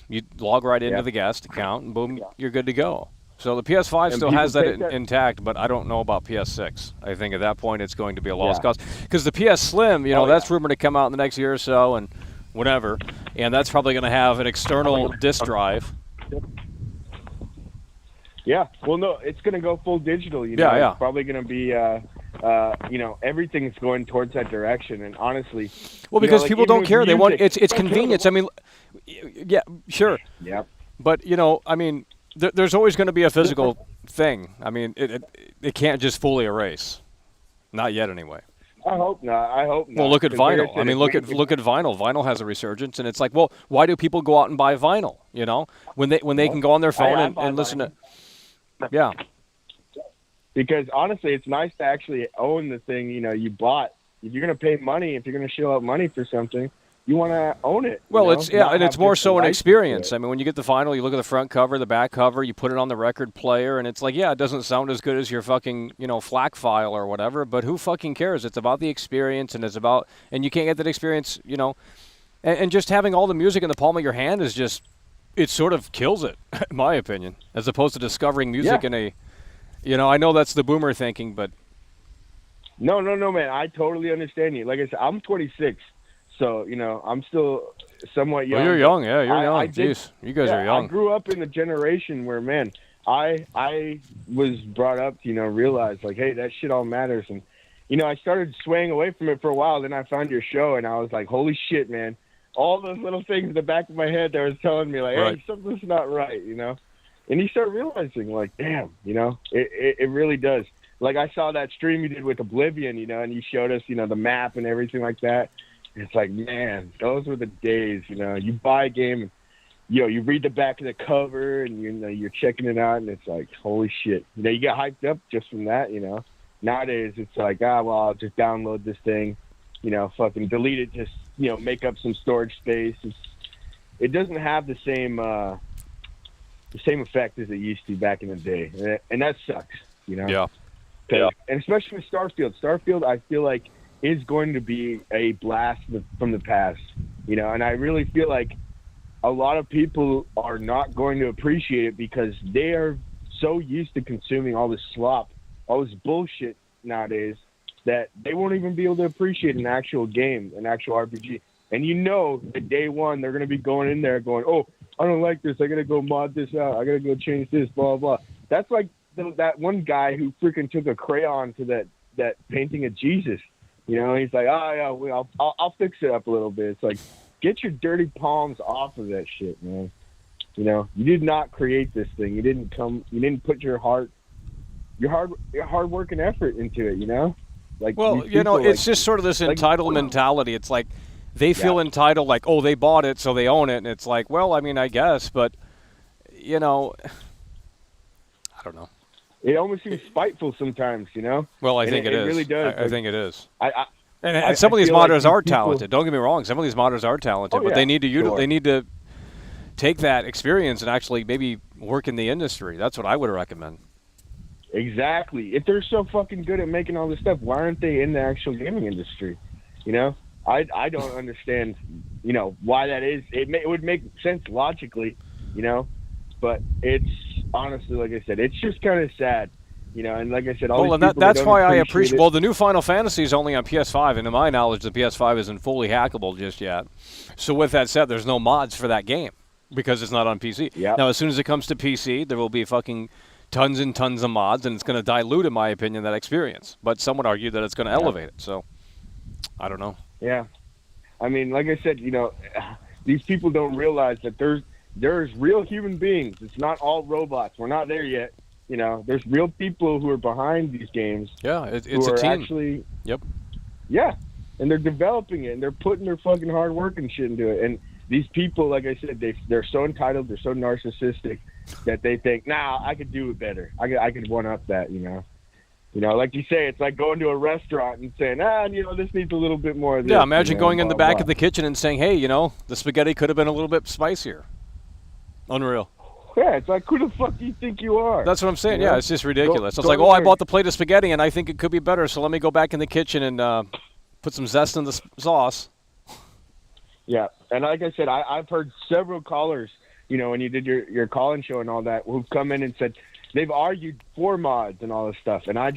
You log right into the guest account, and boom, you're good to go. So the PS5 still has that intact, but I don't know about PS6. I think at that point it's going to be a lost cause. Because the PS Slim, that's rumored to come out in the next year or so and whatever, and that's probably going to have an external disk drive. Yeah, well, no, it's going to go full digital. Yeah. It's probably going to be, everything's going towards that direction. And honestly, well, because people don't care. They want it's convenience. I mean, yeah, sure. Yeah. But I mean. There's always going to be a physical thing. I mean, it can't just fully erase. Not yet, anyway. I hope not. I hope not. Well, look at 'Cause like vinyl. said, I mean, if look we- at vinyl. Vinyl has a resurgence, and it's like, well, why do people go out and buy vinyl? You know, when they can go on their phone I buy and listen vinyl. to. Yeah. Because honestly, it's nice to actually own the thing, you bought. If you're going to pay money, if you're going to shell out money for something, you want to own it. Well, and it's more so an experience. I I mean, when you get the vinyl, you look at the front cover, the back cover, you put it on the record player, and it's like, yeah, it doesn't sound as good as your fucking, FLAC file or whatever, but who fucking cares? It's about the experience, and and you can't get that experience, and just having all the music in the palm of your hand is just, it sort of kills it, in my opinion, as opposed to discovering music in a, I know that's the boomer thinking, but. No, man. I totally understand you. Like I said, I'm 26. So, I'm still somewhat young. Well, you're young, yeah, you're young. did- Jeez, you guys are young. I grew up in a generation where, man, I was brought up to, realize, like, hey, that shit all matters. And, I started swaying away from it for a while. Then I found your show, and I was like, holy shit, man. All those little things in the back of my head that was telling me, like, Right. hey, something's not right, And you start realizing, like, damn, it really does. Like, I saw that stream you did with Oblivion, and you showed us, the map and everything like that. It's like, man, those were the days, You buy a game and, you read the back of the cover and, you're checking it out, and it's like, holy shit. You get hyped up just from that, Nowadays, it's like, well, I'll just download this thing, fucking delete it, just, make up some storage space. It doesn't have the same effect as it used to back in the day. And that sucks, Yeah. And especially with Starfield. Starfield, I feel like, is going to be a blast from the past, and I really feel like a lot of people are not going to appreciate it because they are so used to consuming all this slop, all this bullshit nowadays, that they won't even be able to appreciate an actual game, an actual RPG. And that day one, they're going to be going in there going, oh, I don't like this. I got to go mod this out. I got to go change this, blah, blah. That's like that one guy who freaking took a crayon to that painting of Jesus. He's like, oh, yeah, well, I'll fix it up a little bit. It's like, get your dirty palms off of that shit, man. You did not create this thing. You didn't put your hard work and effort into it, Like, Well, these people, it's just sort of this entitled mentality. It's like they feel entitled, like, oh, they bought it, so they own it. And it's like, well, I mean, I guess, but, I don't know. It almost seems spiteful sometimes, Well, I think it is. It really does. I think it is. And some of these feel like modders these are people- talented. Don't get me wrong. Some of these modders are talented, Oh, but yeah, they need to sure. they need to take that experience and actually maybe work in the industry. That's what I would recommend. Exactly. If they're so fucking good at making all this stuff, why aren't they in the actual gaming industry? I don't understand, why that is. It would make sense logically, but it's honestly, like I said, it's just kind of sad, and like I said, all Well, these and people, that's they don't why I appreciate appreciate. it. Well, the new Final Fantasy is only on PS5, and to my knowledge, the PS5 isn't fully hackable just yet. So with that said, there's no mods for that game because it's not on PC. Yep. Now, as soon as it comes to PC, there will be fucking tons and tons of mods, and it's going to dilute, in my opinion, that experience. But some would argue that it's going to elevate it. So I don't know. Yeah. I mean, like I said, these people don't realize that there's real human beings. It's not all robots. We're not there yet. There's real people who are behind these games. Yeah, it's who a are team. actually, Yep. yeah, and they're developing it and they're putting their fucking hard work and shit into it. And these people, like I said, they're so entitled, they're so narcissistic that they think, nah, I could do it better. I could one up that, like you say, it's like going to a restaurant and saying, this needs a little bit more of this. Yeah, imagine going in the blah, back blah. of the kitchen and saying, hey, the spaghetti could have been a little bit spicier. Unreal. Yeah, it's like, who the fuck do you think you are? That's what I'm saying. Yeah. Yeah, it's just ridiculous. Go It's like, in I there. bought the plate of spaghetti, and I think it could be better, so let me go back in the kitchen and put some zest in the sauce. Yeah, and like I said, I've heard several callers, when you did your call-in show and all that, who've come in and said they've argued for mods and all this stuff. And I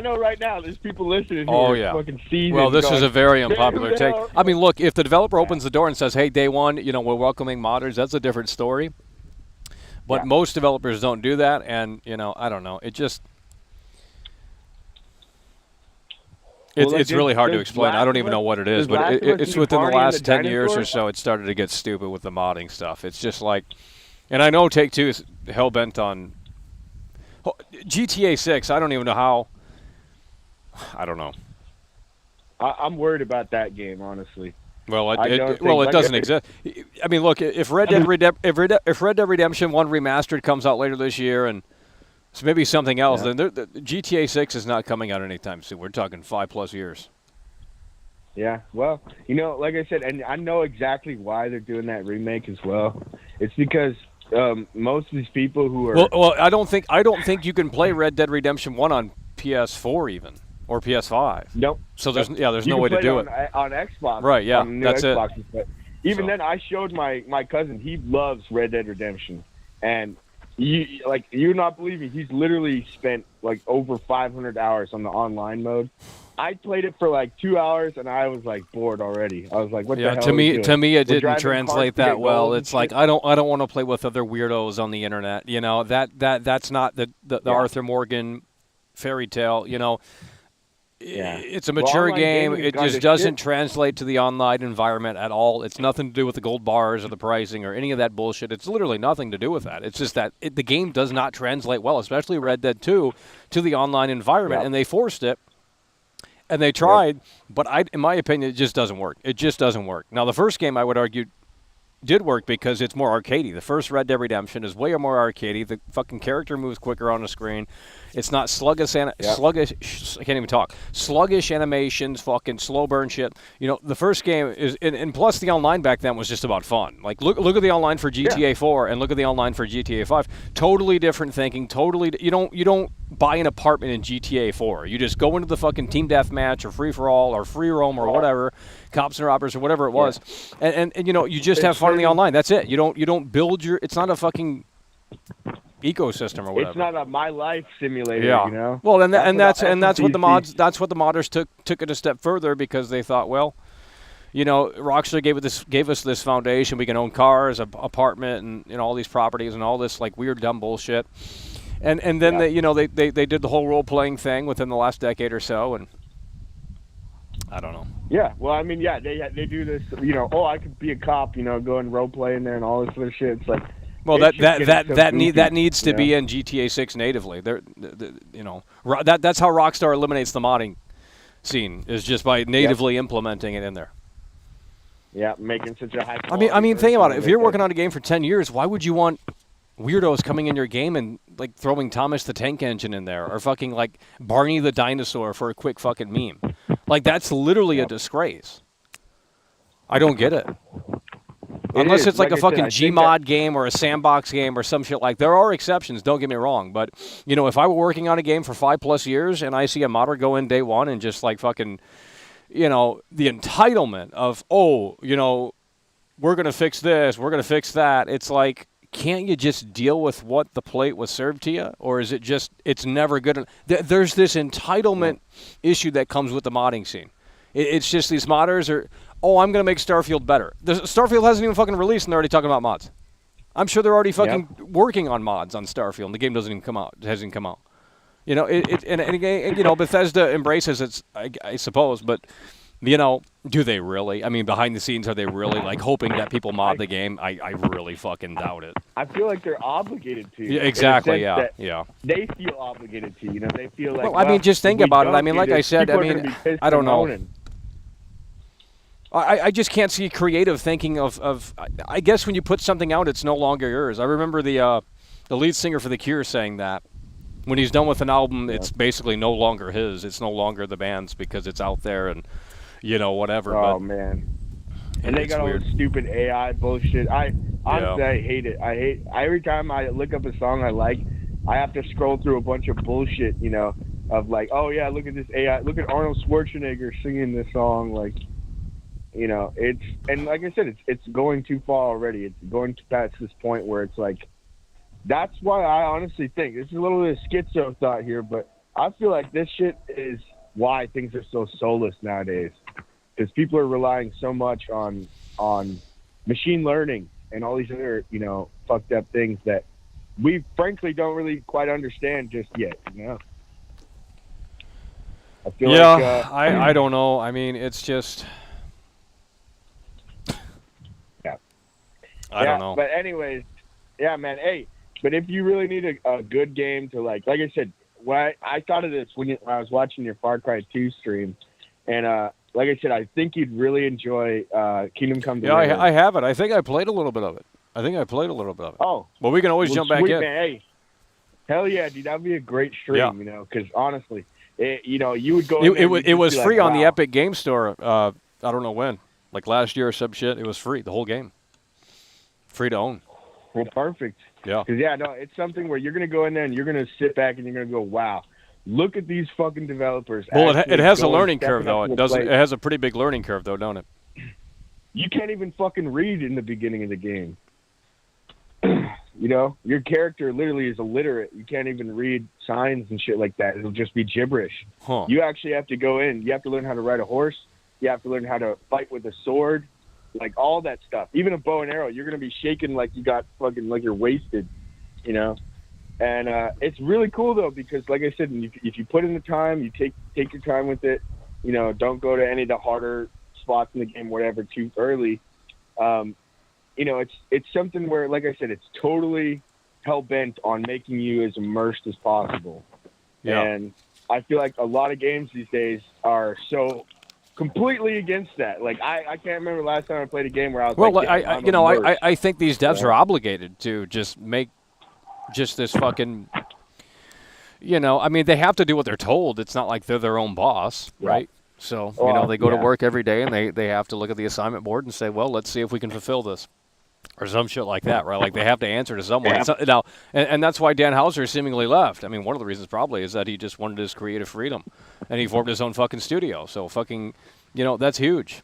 know right now there's people listening who are fucking seasoned. Well, this going, is a very unpopular "Damn, take. no." I mean, look, if the developer opens the door and says, hey, day one, we're welcoming modders, that's a different story. But most developers don't do that, and, I don't know. It just... It's really hard to explain. I don't even know what it is, but it's within the last 10 years or so, it started to get stupid with the modding stuff. It's just like... And I know Take-Two is hell-bent on... GTA 6, I don't even know how... I don't know. I'm worried about that game, honestly. Well, I don't it think- like I doesn't said- exist. I mean, look, if Red Dead Redemption 1 Remastered comes out later this year, and so maybe something else, then the GTA 6 is not coming out anytime soon. We're talking 5+ years. Yeah, well, like I said, and I know exactly why they're doing that remake as well. It's because most of these people who are Well, I don't think you can play Red Dead Redemption 1 on PS4 even or PS5. nope. So there's You no can way to play do it it. on Xbox. Right, yeah, on the new that's it. Xboxes, but even So. then, I showed my cousin. He loves Red Dead Redemption, and you're not believing, he's literally spent like over 500 hours on the online mode. I played it for like 2 hours, and I was like bored already. I was like, "What the hell?" To me, it We're didn't driving translate cars to that get well. gold and It's like shit. I don't want to play with other weirdos on the internet. That's not the Arthur Morgan fairy tale. Yeah. It's a Well, mature online game. gaming It kinda just doesn't shit. translate to the online environment at all. It's nothing to do with the gold bars or the pricing or any of that bullshit. It's literally nothing to do with that. It's just that the game does not translate well, especially Red Dead 2, to the online environment, Yep. and they forced it. And they tried, but in my opinion, it just doesn't work. It just doesn't work. Now, the first game, I would argue, did work because it's more arcadey. The first Red Dead Redemption is way more arcadey. The fucking character moves quicker on the screen. It's not sluggish. I can't even talk. Sluggish animations, fucking slow burn shit. The first game is, and plus the online back then was just about fun. Like look at the online for GTA 4 and look at the online for GTA 5. Totally different thinking. Totally, you don't buy an apartment in GTA 4. You just go into the fucking team deathmatch or free for all or free roam or whatever, cops and robbers or whatever it was, and you just have fun in the online. That's it. You don't build your. It's not a fucking ecosystem or whatever. It's not a my life simulator. Yeah. Well, that's what the SNOY mods. That's what the modders took it a step further because they thought, well, Rockstar gave us this foundation. We can own cars, apartment, and all these properties and all this like weird dumb bullshit. And then they did the whole role playing thing within the last decade or so, and I don't know. Yeah, well, I mean, they do this. I could be a cop. Go and role play in there and all this other shit. It's like, well, it's just getting so goofy, that needs to be in GTA 6 natively. That's how Rockstar eliminates the modding scene is just by natively implementing it in there. Yeah, making such a high. I mean, think about it. If you're working on a game for 10 years, why would you want weirdos coming in your game and like throwing Thomas the Tank Engine in there or fucking like Barney the Dinosaur for a quick fucking meme? Like that's literally a disgrace. I don't get it. Unless it's like a fucking Gmod game or a sandbox game or some shit like. There are exceptions, don't get me wrong, but if I were working on a game for 5+ years and I see a modder go in day one and just like fucking, the entitlement of we're gonna fix this, we're gonna fix that. It's like, can't you just deal with what the plate was served to you, or is it just it's never good? There's this entitlement issue that comes with the modding scene. It's just these modders are. Oh, I'm going to make Starfield better. Starfield hasn't even fucking released, and they're already talking about mods. I'm sure they're already fucking working on mods on Starfield, and the game doesn't even come out. It hasn't come out. And Bethesda embraces it, I suppose, but do they really? I mean, behind the scenes, are they really like hoping that people mod the game? I really fucking doubt it. I feel like they're obligated to. Yeah, exactly. Yeah. They feel obligated to. They feel like. Well, I mean, just think about it. I mean, like I said, I don't know. I just can't see creative thinking of. I guess when you put something out, it's no longer yours. I remember the lead singer for The Cure saying that when he's done with an album, it's basically no longer his. It's no longer the band's because it's out there and whatever. Oh but man, and they got all weird. this stupid AI bullshit. I hate it. I hate every time I look up a song I like, I have to scroll through a bunch of bullshit. Of like, oh yeah, look at this AI. Look at Arnold Schwarzenegger singing this song. Like. It's and like I said, it's going too far already. It's going past this point where it's like, that's why I honestly think this is a little bit of schizo thought here, but I feel like this shit is why things are so soulless nowadays, because people are relying so much on machine learning and all these other fucked up things that we frankly don't really quite understand just yet. I feel like I don't know. I mean, it's just. I don't know. But anyways, yeah, man. Hey, but if you really need a good game to like I said, I thought of this when I was watching your Far Cry 2 stream, and like I said, I think you'd really enjoy Kingdom Come Yeah, Deliverance. I have it. I think I played a little bit of it. Oh, Well, we can always jump back sweet, in. man. Hey, hell yeah, dude, that'd be a great stream. Yeah. You know, because honestly, you would go. It was be free like, on the wow. Epic Game Store. I don't know when, like last year or some shit. It was free, the whole game, free to own. Well, perfect. Yeah. Because it's something where you're gonna go in there and you're gonna sit back and you're gonna go, wow, look at these fucking developers. Well, it actually has a going, learning stepping curve up though. to It the doesn't. plate. It has a pretty big learning curve though, don't it? You can't even fucking read in the beginning of the game. You know, your character literally is illiterate. You can't even read signs and shit like that. It'll just be gibberish. Huh. You actually have to go in. You have to learn how to ride a horse. You have to learn how to fight with a sword, like all that stuff. Even a bow and arrow, you're gonna be shaking like you got fucking like you're wasted, you know. And it's really cool though because, like I said, if you put in the time, you take your time with it. You know, don't go to any of the harder spots in the game, whatever, too early. You know, it's something where, like I said, it's totally hell bent on making you as immersed as possible. Yeah. And I feel like a lot of games these days are so completely against that. Like I can't remember the last time I played a game where I was Well, like, yeah, I think these devs Yeah. are obligated to just make just this fucking. You know, I mean, they have to do what they're told. It's not like they're their own boss, Yeah. right? So Well, they go to yeah. work every day and they have to look at the assignment board and say, well, let's see if we can fulfill this. Or some shit like that, right? Like they have to answer to someone. Yeah. It's not- now, and that's why Dan Houser seemingly left. I mean, one of the reasons probably is that he just wanted his creative freedom, and he formed his own fucking studio. So fucking, that's huge.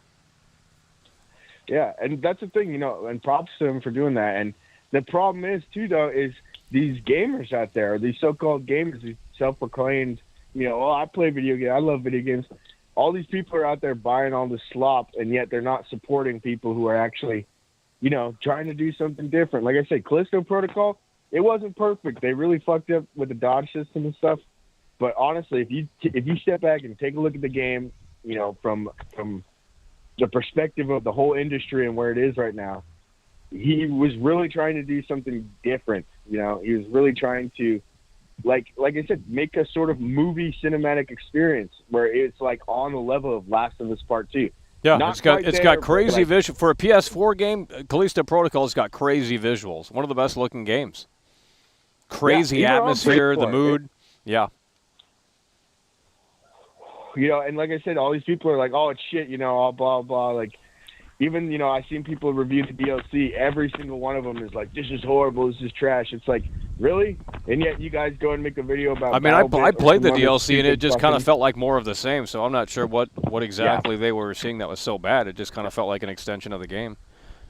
Yeah, and that's the thing, and props to him for doing that. And the problem is, too, though, is these gamers out there, these so-called gamers, these self-proclaimed, I play video games, I love video games. All these people are out there buying all this slop, and yet they're not supporting people who are actually, trying to do something different. Like I said, Callisto Protocol, it wasn't perfect. They really fucked up with the dodge system and stuff. But honestly, if you step back and take a look at the game, from the perspective of the whole industry and where it is right now, he was really trying to do something different. He was really trying to, like I said, make a sort of movie cinematic experience where it's like on the level of Last of Us Part 2. Yeah, Not it's got quite it's there, got but crazy like- visual for a PS4 game. Callisto Protocol's got crazy visuals. One of the best looking games. Crazy even on atmosphere, the PS4, mood. Yeah. And like I said, all these people are like, oh, it's shit, all blah, blah. Like, even, I've seen people review the DLC. Every single one of them is like, this is horrible, this is trash. It's like, really? And yet you guys go and make a video about I mean, I BattleBit or played the some other DLC, and it stupid just kind of fucking- felt like more of the same, so I'm not sure what exactly they were seeing that was so bad. It just kind of felt like an extension of the game.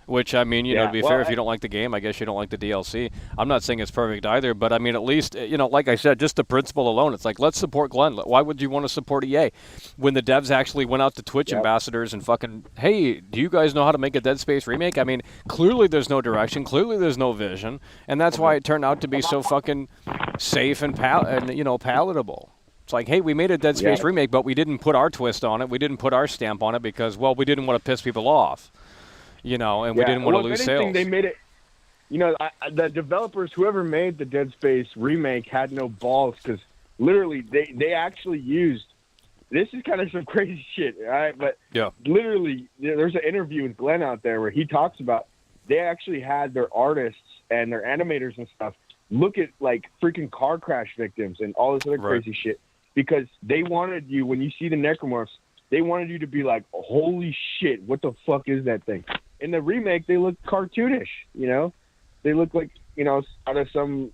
Which, I mean, Yeah, to be well, fair, if you don't like the game, I guess you don't like the DLC. I'm not saying it's perfect either, but I mean, at least, like I said, just the principle alone, it's like, let's support Glenn. Why would you want to support EA? When the devs actually went out to Twitch ambassadors and fucking, hey, do you guys know how to make a Dead Space remake? I mean, clearly there's no direction, clearly there's no vision, and that's why it turned out to be so fucking safe and palatable. It's like, hey, we made a Dead Space remake, but we didn't put our twist on it. We didn't put our stamp on it because, well, we didn't want to piss people off. And we didn't want to lose if anything, sales. They made it. The developers, whoever made the Dead Space remake, had no balls because literally they actually used. This is kind of some crazy shit, all right? But literally, there's an interview with Glenn out there where he talks about they actually had their artists and their animators and stuff look at like freaking car crash victims and all this other crazy shit because they wanted you, when you see the necromorphs, they wanted you to be like, holy shit, what the fuck is that thing? In the remake, they look cartoonish, They look like, out of some,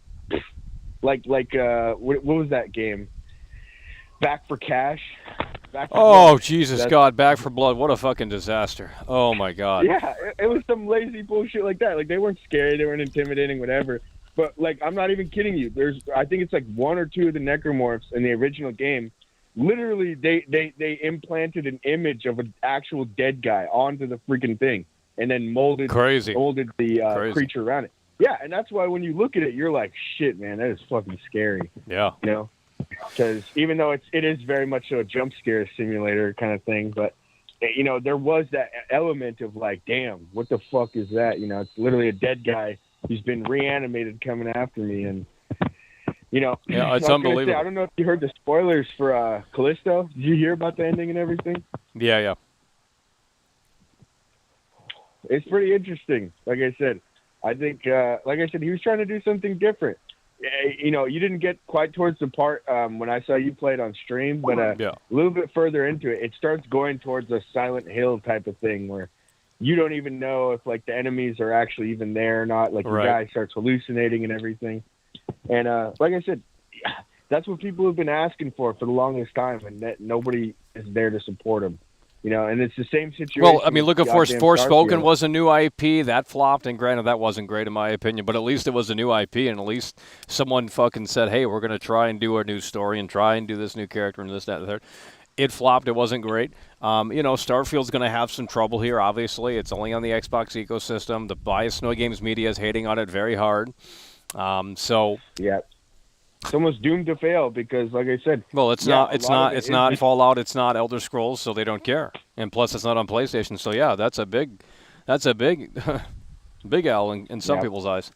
what was that game? Back for Cash? Back for Blood. Jesus God, Back for Blood, what a fucking disaster. Oh, my God. Yeah, it was some lazy bullshit like that. Like, they weren't scary, they weren't intimidating, whatever. But, like, I'm not even kidding you. I think it's like one or two of the necromorphs in the original game. Literally, they implanted an image of an actual dead guy onto the freaking thing. And then molded the creature around it. Yeah, and that's why when you look at it, you're like, shit, man, that is fucking scary. Yeah. Because even though it is very much a jump scare simulator kind of thing, but, there was that element of like, damn, what the fuck is that? It's literally a dead guy who's been reanimated coming after me. And You know, Yeah, it's I was gonna say, unbelievable. I don't know if you heard the spoilers for Callisto. Did you hear about the ending and everything? Yeah. It's pretty interesting. Like I said, I think, he was trying to do something different. You know, you didn't get quite towards the part when I saw you play it on stream, but a little bit further into it, it starts going towards a Silent Hill type of thing where you don't even know if, like, the enemies are actually even there or not. Like, the guy starts hallucinating and everything. And like I said, that's what people have been asking for the longest time, and that nobody is there to support them. You know, and it's the same situation. Well, I mean, look at goddamn Forspoken Starfield. was a new IP. That flopped, and granted, that wasn't great in my opinion, but at least it was a new IP, and at least someone fucking said, hey, we're going to try and do a new story and try and do this new character and this, that, and the third. It flopped. It wasn't great. You know, Starfield's going to have some trouble here, obviously. It's only on the Xbox ecosystem. The biased SNOY Games media is hating on it very hard. Yeah. It's almost doomed to fail because, like I said, well, it's not Fallout, it's not Elder Scrolls, so they don't care. And plus, it's not on PlayStation, so yeah, that's a big, big L in some people's eyes.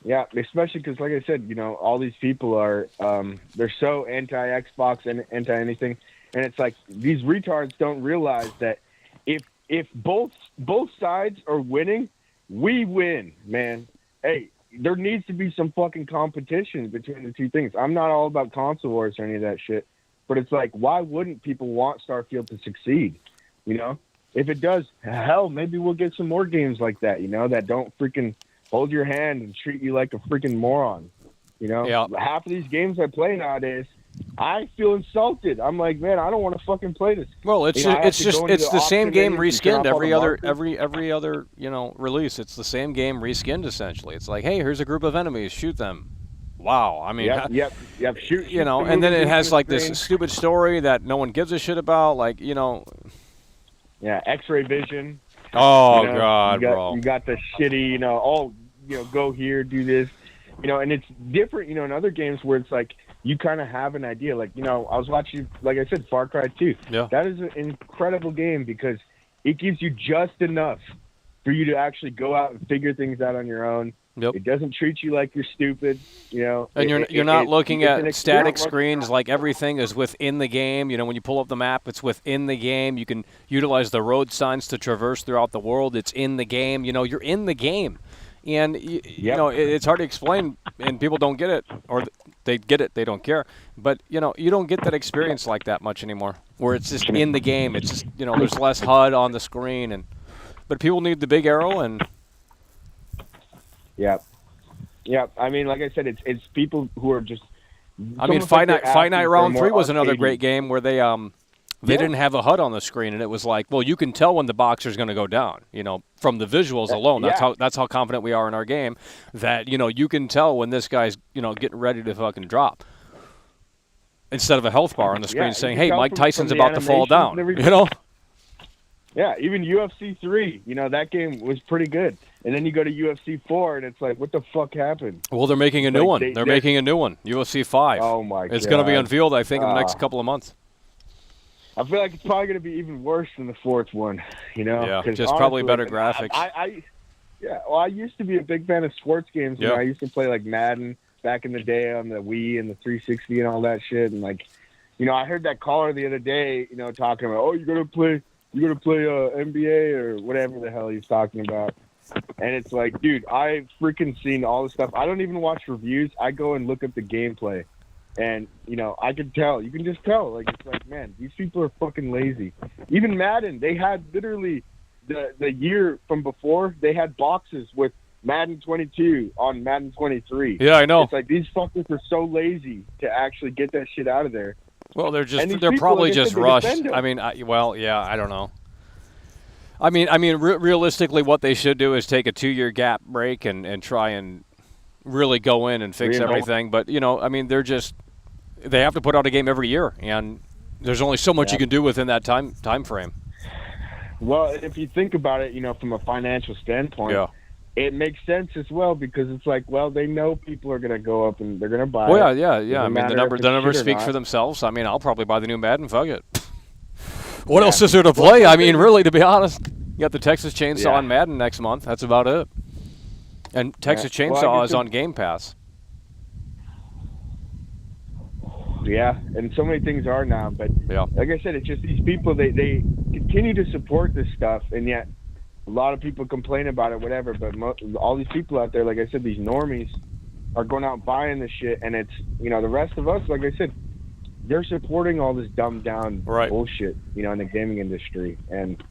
Yeah, especially because, like I said, you know, all these people are they're so anti-Xbox and anti-anything, and it's like these retards don't realize that if both sides are winning, we win, man. Hey. There needs to be some fucking competition between the two things. I'm not all about console wars or any of that shit, but it's like, why wouldn't people want Starfield to succeed? You know, if it does, hell, maybe we'll get some more games like that. You know, that don't freaking hold your hand and treat you like a freaking moron. You know, half of these games I play nowadays, I feel insulted. I'm like, man, I don't want to fucking play this. Well, it's the same game reskinned every other you know release. It's the same game reskinned essentially. It's like, hey, here's a group of enemies, shoot them. Wow, I mean, yep. Shoot, you know, and then it has like this stupid story that no one gives a shit about, like you know. Yeah, X-ray vision. Oh you know, God, bro! You got the shitty, you know, go here, do this, you know, and it's different, you know, in other games where it's like. You kind of have an idea. Like, you know, I was watching, like I said, Far Cry 2. Yeah. That is an incredible game because it gives you just enough for you to actually go out and figure things out on your own. Yep. It doesn't treat you like you're stupid, you know. And you're not looking at static screens. Like everything is within the game. You know, when you pull up the map, it's within the game. You can utilize the road signs to traverse throughout the world. It's in the game. You know, you're in the game. And, you know, it's hard to explain, and people don't get it, or they get it, they don't care. But, you know, you don't get that experience like that much anymore, where it's just in the game. It's just, you know, there's less HUD on the screen. But people need the big arrow, and... Yeah. I mean, like I said, it's people who are just... I mean, Fight Night Round 3 was another great game where they didn't have a HUD on the screen, and it was like, well, you can tell when the boxer's going to go down, you know, from the visuals alone. That's how confident we are in our game, that, you know, you can tell when this guy's, you know, getting ready to fucking drop. Instead of a health bar on the screen saying, hey, Mike Tyson's about to fall down, you know? Yeah, even UFC 3, you know, that game was pretty good. And then you go to UFC 4, and it's like, what the fuck happened? Well, they're making a new one. They're making a new one, UFC 5. Oh, my God. It's going to be unveiled, I think, in the next couple of months. I feel like it's probably going to be even worse than the fourth one, you know? Yeah, just honestly, probably better graphics. I used to be a big fan of sports games. You know, I used to play, like, Madden back in the day on the Wii and the 360 and all that shit. And, like, you know, I heard that caller the other day, you know, talking about, oh, you're going to play NBA or whatever the hell he's talking about. And it's like, dude, I've freaking seen all this stuff. I don't even watch reviews. I go and look up the gameplay. And, you know, I can tell. You can just tell. Like, it's like, man, these people are fucking lazy. Even Madden, they had literally the year from before, they had boxes with Madden 22 on Madden 23. Yeah, I know. It's like these fuckers are so lazy to actually get that shit out of there. Well, they're probably just rushed. I mean, I don't know. I mean, realistically, what they should do is take a 2-year gap break and try and really go in and fix everything. But, you know, I mean, they have to put out a game every year, and there's only so much you can do within that time frame. Well, if you think about it, you know, from a financial standpoint, it makes sense as well because it's like, well, they know people are going to go up and they're going to buy it. Yeah. I mean, the numbers speak for themselves. I mean, I'll probably buy the new Madden. Fuck it. What else is there to play? I mean, really, to be honest, you got the Texas Chainsaw on Madden next month. That's about it. And Texas Chainsaw is on Game Pass. Yeah, and so many things are now. But Yeah. like I said, it's just these people, they continue to support this stuff, and yet a lot of people complain about it, whatever. But all these people out there, like I said, these normies are going out buying this shit, and it's, the rest of us, like I said, they're supporting all this dumbed down bullshit, in the gaming industry. And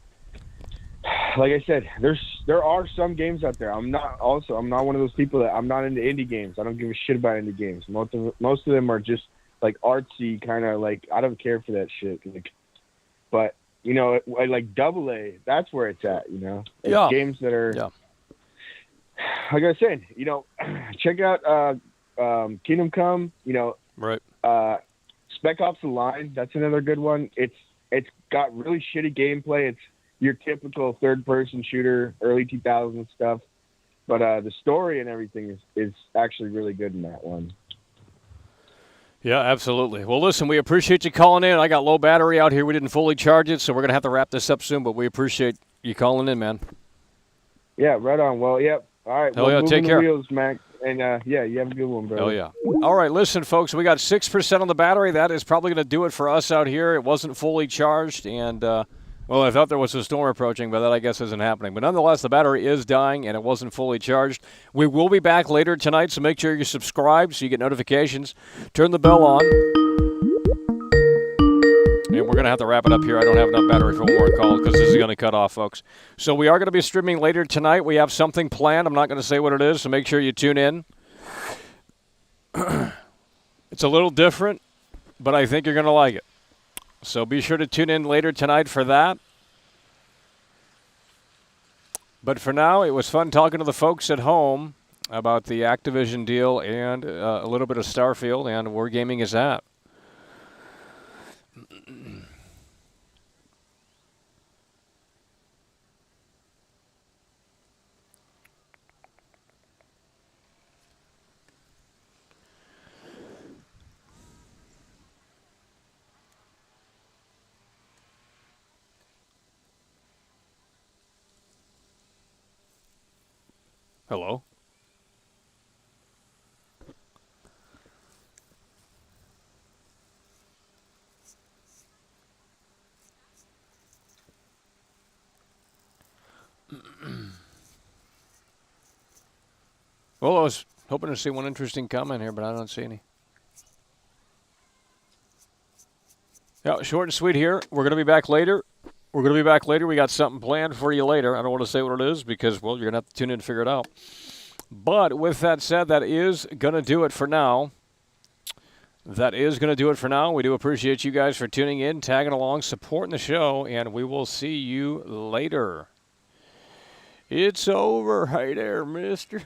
like I said, there are some games out there. I'm not one of those people that I'm not into indie games. I don't give a shit about indie games. Most of them are just like artsy, kind of like, I don't care for that shit. But like AA, that's where it's at. It's games that are, like I said, check out Kingdom Come. Right. Spec Ops: The Line. That's another good one. It's got really shitty gameplay. It's your typical third-person shooter, early 2000s stuff. But the story and everything is actually really good in that one. Yeah, absolutely. Well, listen, we appreciate you calling in. I got low battery out here. We didn't fully charge it, so we're going to have to wrap this up soon, but we appreciate you calling in, man. Yeah, right on. Well, yep. All right. Hell yeah, take care. Wheels, Mac. And, you have a good one, bro. Oh, yeah. All right, listen, folks, we got 6% on the battery. That is probably going to do it for us out here. It wasn't fully charged, and, well, I thought there was a storm approaching, but that, I guess, isn't happening. But nonetheless, the battery is dying, and it wasn't fully charged. We will be back later tonight, so make sure you're subscribed so you get notifications. Turn the bell on. And we're going to have to wrap it up here. I don't have enough battery for one more call because this is going to cut off, folks. So we are going to be streaming later tonight. We have something planned. I'm not going to say what it is, so make sure you tune in. It's a little different, but I think you're going to like it. So be sure to tune in later tonight for that. But for now, it was fun talking to the folks at home about the Activision deal and a little bit of Starfield and where gaming is at. Hello? Well, I was hoping to see one interesting comment here, but I don't see any. Yeah, short and sweet here. We're going to be back later. We got something planned for you later. I don't want to say what it is because, well, you're going to have to tune in and figure it out. But with that said, that is going to do it for now. We do appreciate you guys for tuning in, tagging along, supporting the show, and we will see you later. It's over. Hey there, mister.